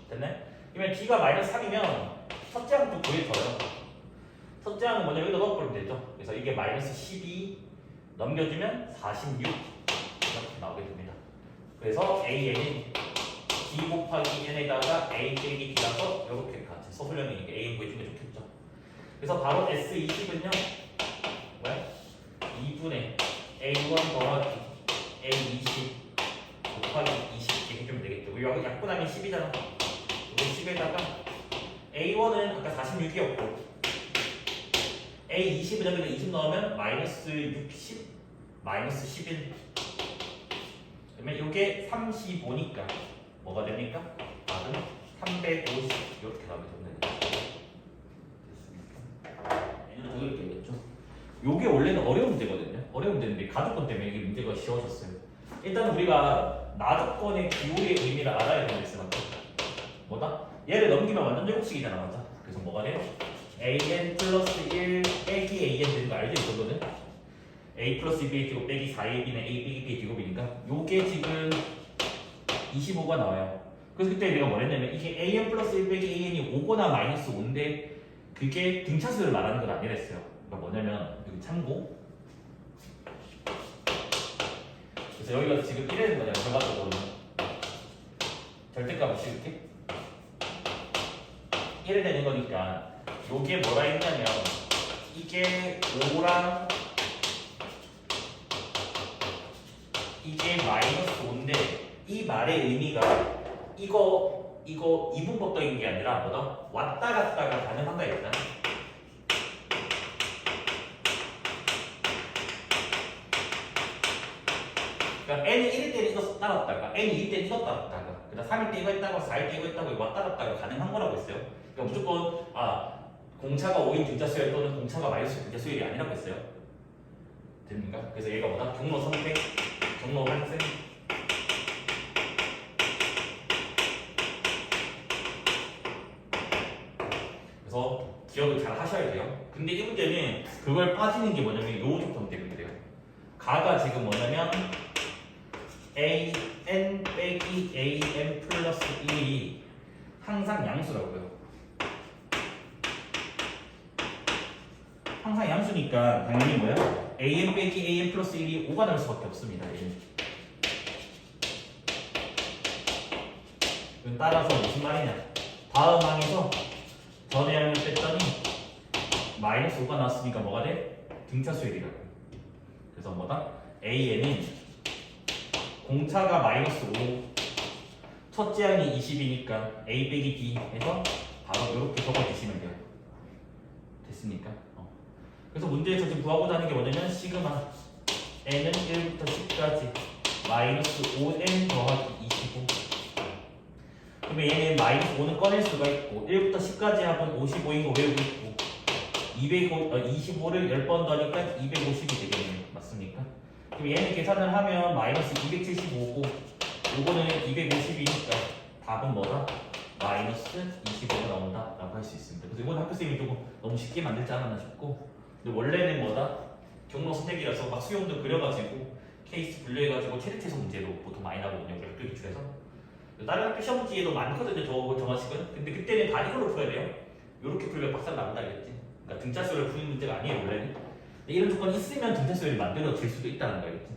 Speaker 1: 됐나요? 그러면 D가 마이너스 3이면 첫째 항도 구해줘요. 첫째 항은 먼저 여기다 넣어버리면 되죠. 그래서 이게 마이너스 12 넘겨주면 46 이렇게 나오게 됩니다. 그래서 AN은 D 곱하기 N에다가 A 빼기 D라서 이렇게 같이 서술형이니까 AN 구해주는 게 좋겠죠. 그래서 바로 S20은요 뭐야? 2분의 A1 더하기 A20 곱하기 20 이렇게 해주면 되겠죠. 여기 약분하면 10이잖아. 여기 10에다가 A1은 아까 46이었고 A20은 여기다 20 넣으면 마이너스 60 마이너스 11 그러면 이게 35니까 뭐가 됩니까? 답은 350 이렇게 나오게 됩니다. 됐습니까? 얘는 더 이렇게 되겠죠. 요게 원래는 어려운 문제거든요. 어려운 문제인데 가족권 때문에 이게 문제가 쉬워졌어요. 일단 우리가 나조건의 기호의 의미를 알아야 되는 게 맞죠? 뭐다? 얘를 넘기면 완전 제곱식이잖아, 맞아? 그래서 뭐가 돼요? an 플러스 1 빼기 an 되는 거 알죠? 이거거든? a 플러스 b의 제곱 빼기 4ab는 a 빼기 b의 제곱이니까 요게 지금 25가 나와요. 그래서 그때 내가 뭐랬냐면 이게 an 플러스 1 빼기 an이 5거나 마이너스 5인데 그게 등차수를 말하는 건 아니랬어요. 그러니까 뭐냐면 여기 참고 그래서 여기가 지금 1이라는 거잖아요. 결과적으로는 절대값을 씌울게 1이 되는 거니까 요게 뭐라 했냐면 이게 5랑 이게 마이너스 5인데 이 말의 의미가 이거 이분법적인 게 아니라 뭐다? 왔다 갔다가 가능한다 했잖아. 그러니까 n이 1일 때는 이거 따랐다가 n이 2일 때는 이거 따랐다가 그다음 3일 때 이거 했다가 4일 때 이거 했다고 왔다 갔다가 가능한 거라고 했어요. 그러니까 무조건 공차가 5인 등차수열 또는 공차가 마이너스 등차수열이 아니라고 했어요. 됩니까? 그래서 얘가 뭐다? 경로 선택, 경로 발생. 그래서 기억을 잘 하셔야 돼요. 근데 이 문제는 그걸 빠지는 게 뭐냐면 요 조건 때문에 그래요. 가가 지금 뭐냐면 a n 빼기 a n 플러스 1이 항상 양수라고요. 항상 양수니까 당연히 뭐야? a n 빼기 a n 플러스 1이 5가 나올 수밖에 없습니다. 따라서 무슨 말이냐? 다음 항에서 전의 항을 뺐더니 마이너스 5가 나왔으니까 뭐가 돼? 등차수열이라고. 그래서 뭐다? AN은 공차가 마이너스 5 첫째 항이 20이니까 A 빼기 B 해서 바로 이렇게 적어주시면 돼요. 됐습니까? 그래서 문제에서 지금 구하고자 하는 게 뭐냐면 시그마 n은 1부터 10까지 마이너스 5n 더하기 25 그러면 얘는 마이너스 5는 꺼낼 수가 있고 1부터 10까지 합은 55인 거 외우고 있고 25를 10번 더하니까 250이 되겠네요. 맞습니까? 그럼 얘는 계산을 하면 마이너스 275고 요거는 250이니까 답은 뭐다? 마이너스 25가 나온다 라고 할 수 있습니다. 그래서 이건 학교쌤이 조금 너무 쉽게 만들지 않았나 싶고 근데 원래는 뭐다? 경로 선택이라서 막 수용도 그려가지고 케이스 분류해가지고 체리테서 문제로 보통 많이 나거든요. 우리 학교 기출에서 다른 학교 시험 문제에도 많거든요. 저 정하식은. 근데 그때는 다 이걸로 풀어야 돼요. 이렇게 풀면 박살 나온다 그랬지. 그러니까 등차수열을 푸는 문제가 아니에요 원래는. 근데 이런 조건이 있으면 등차수열이 만들어질 수도 있다는 거겠지.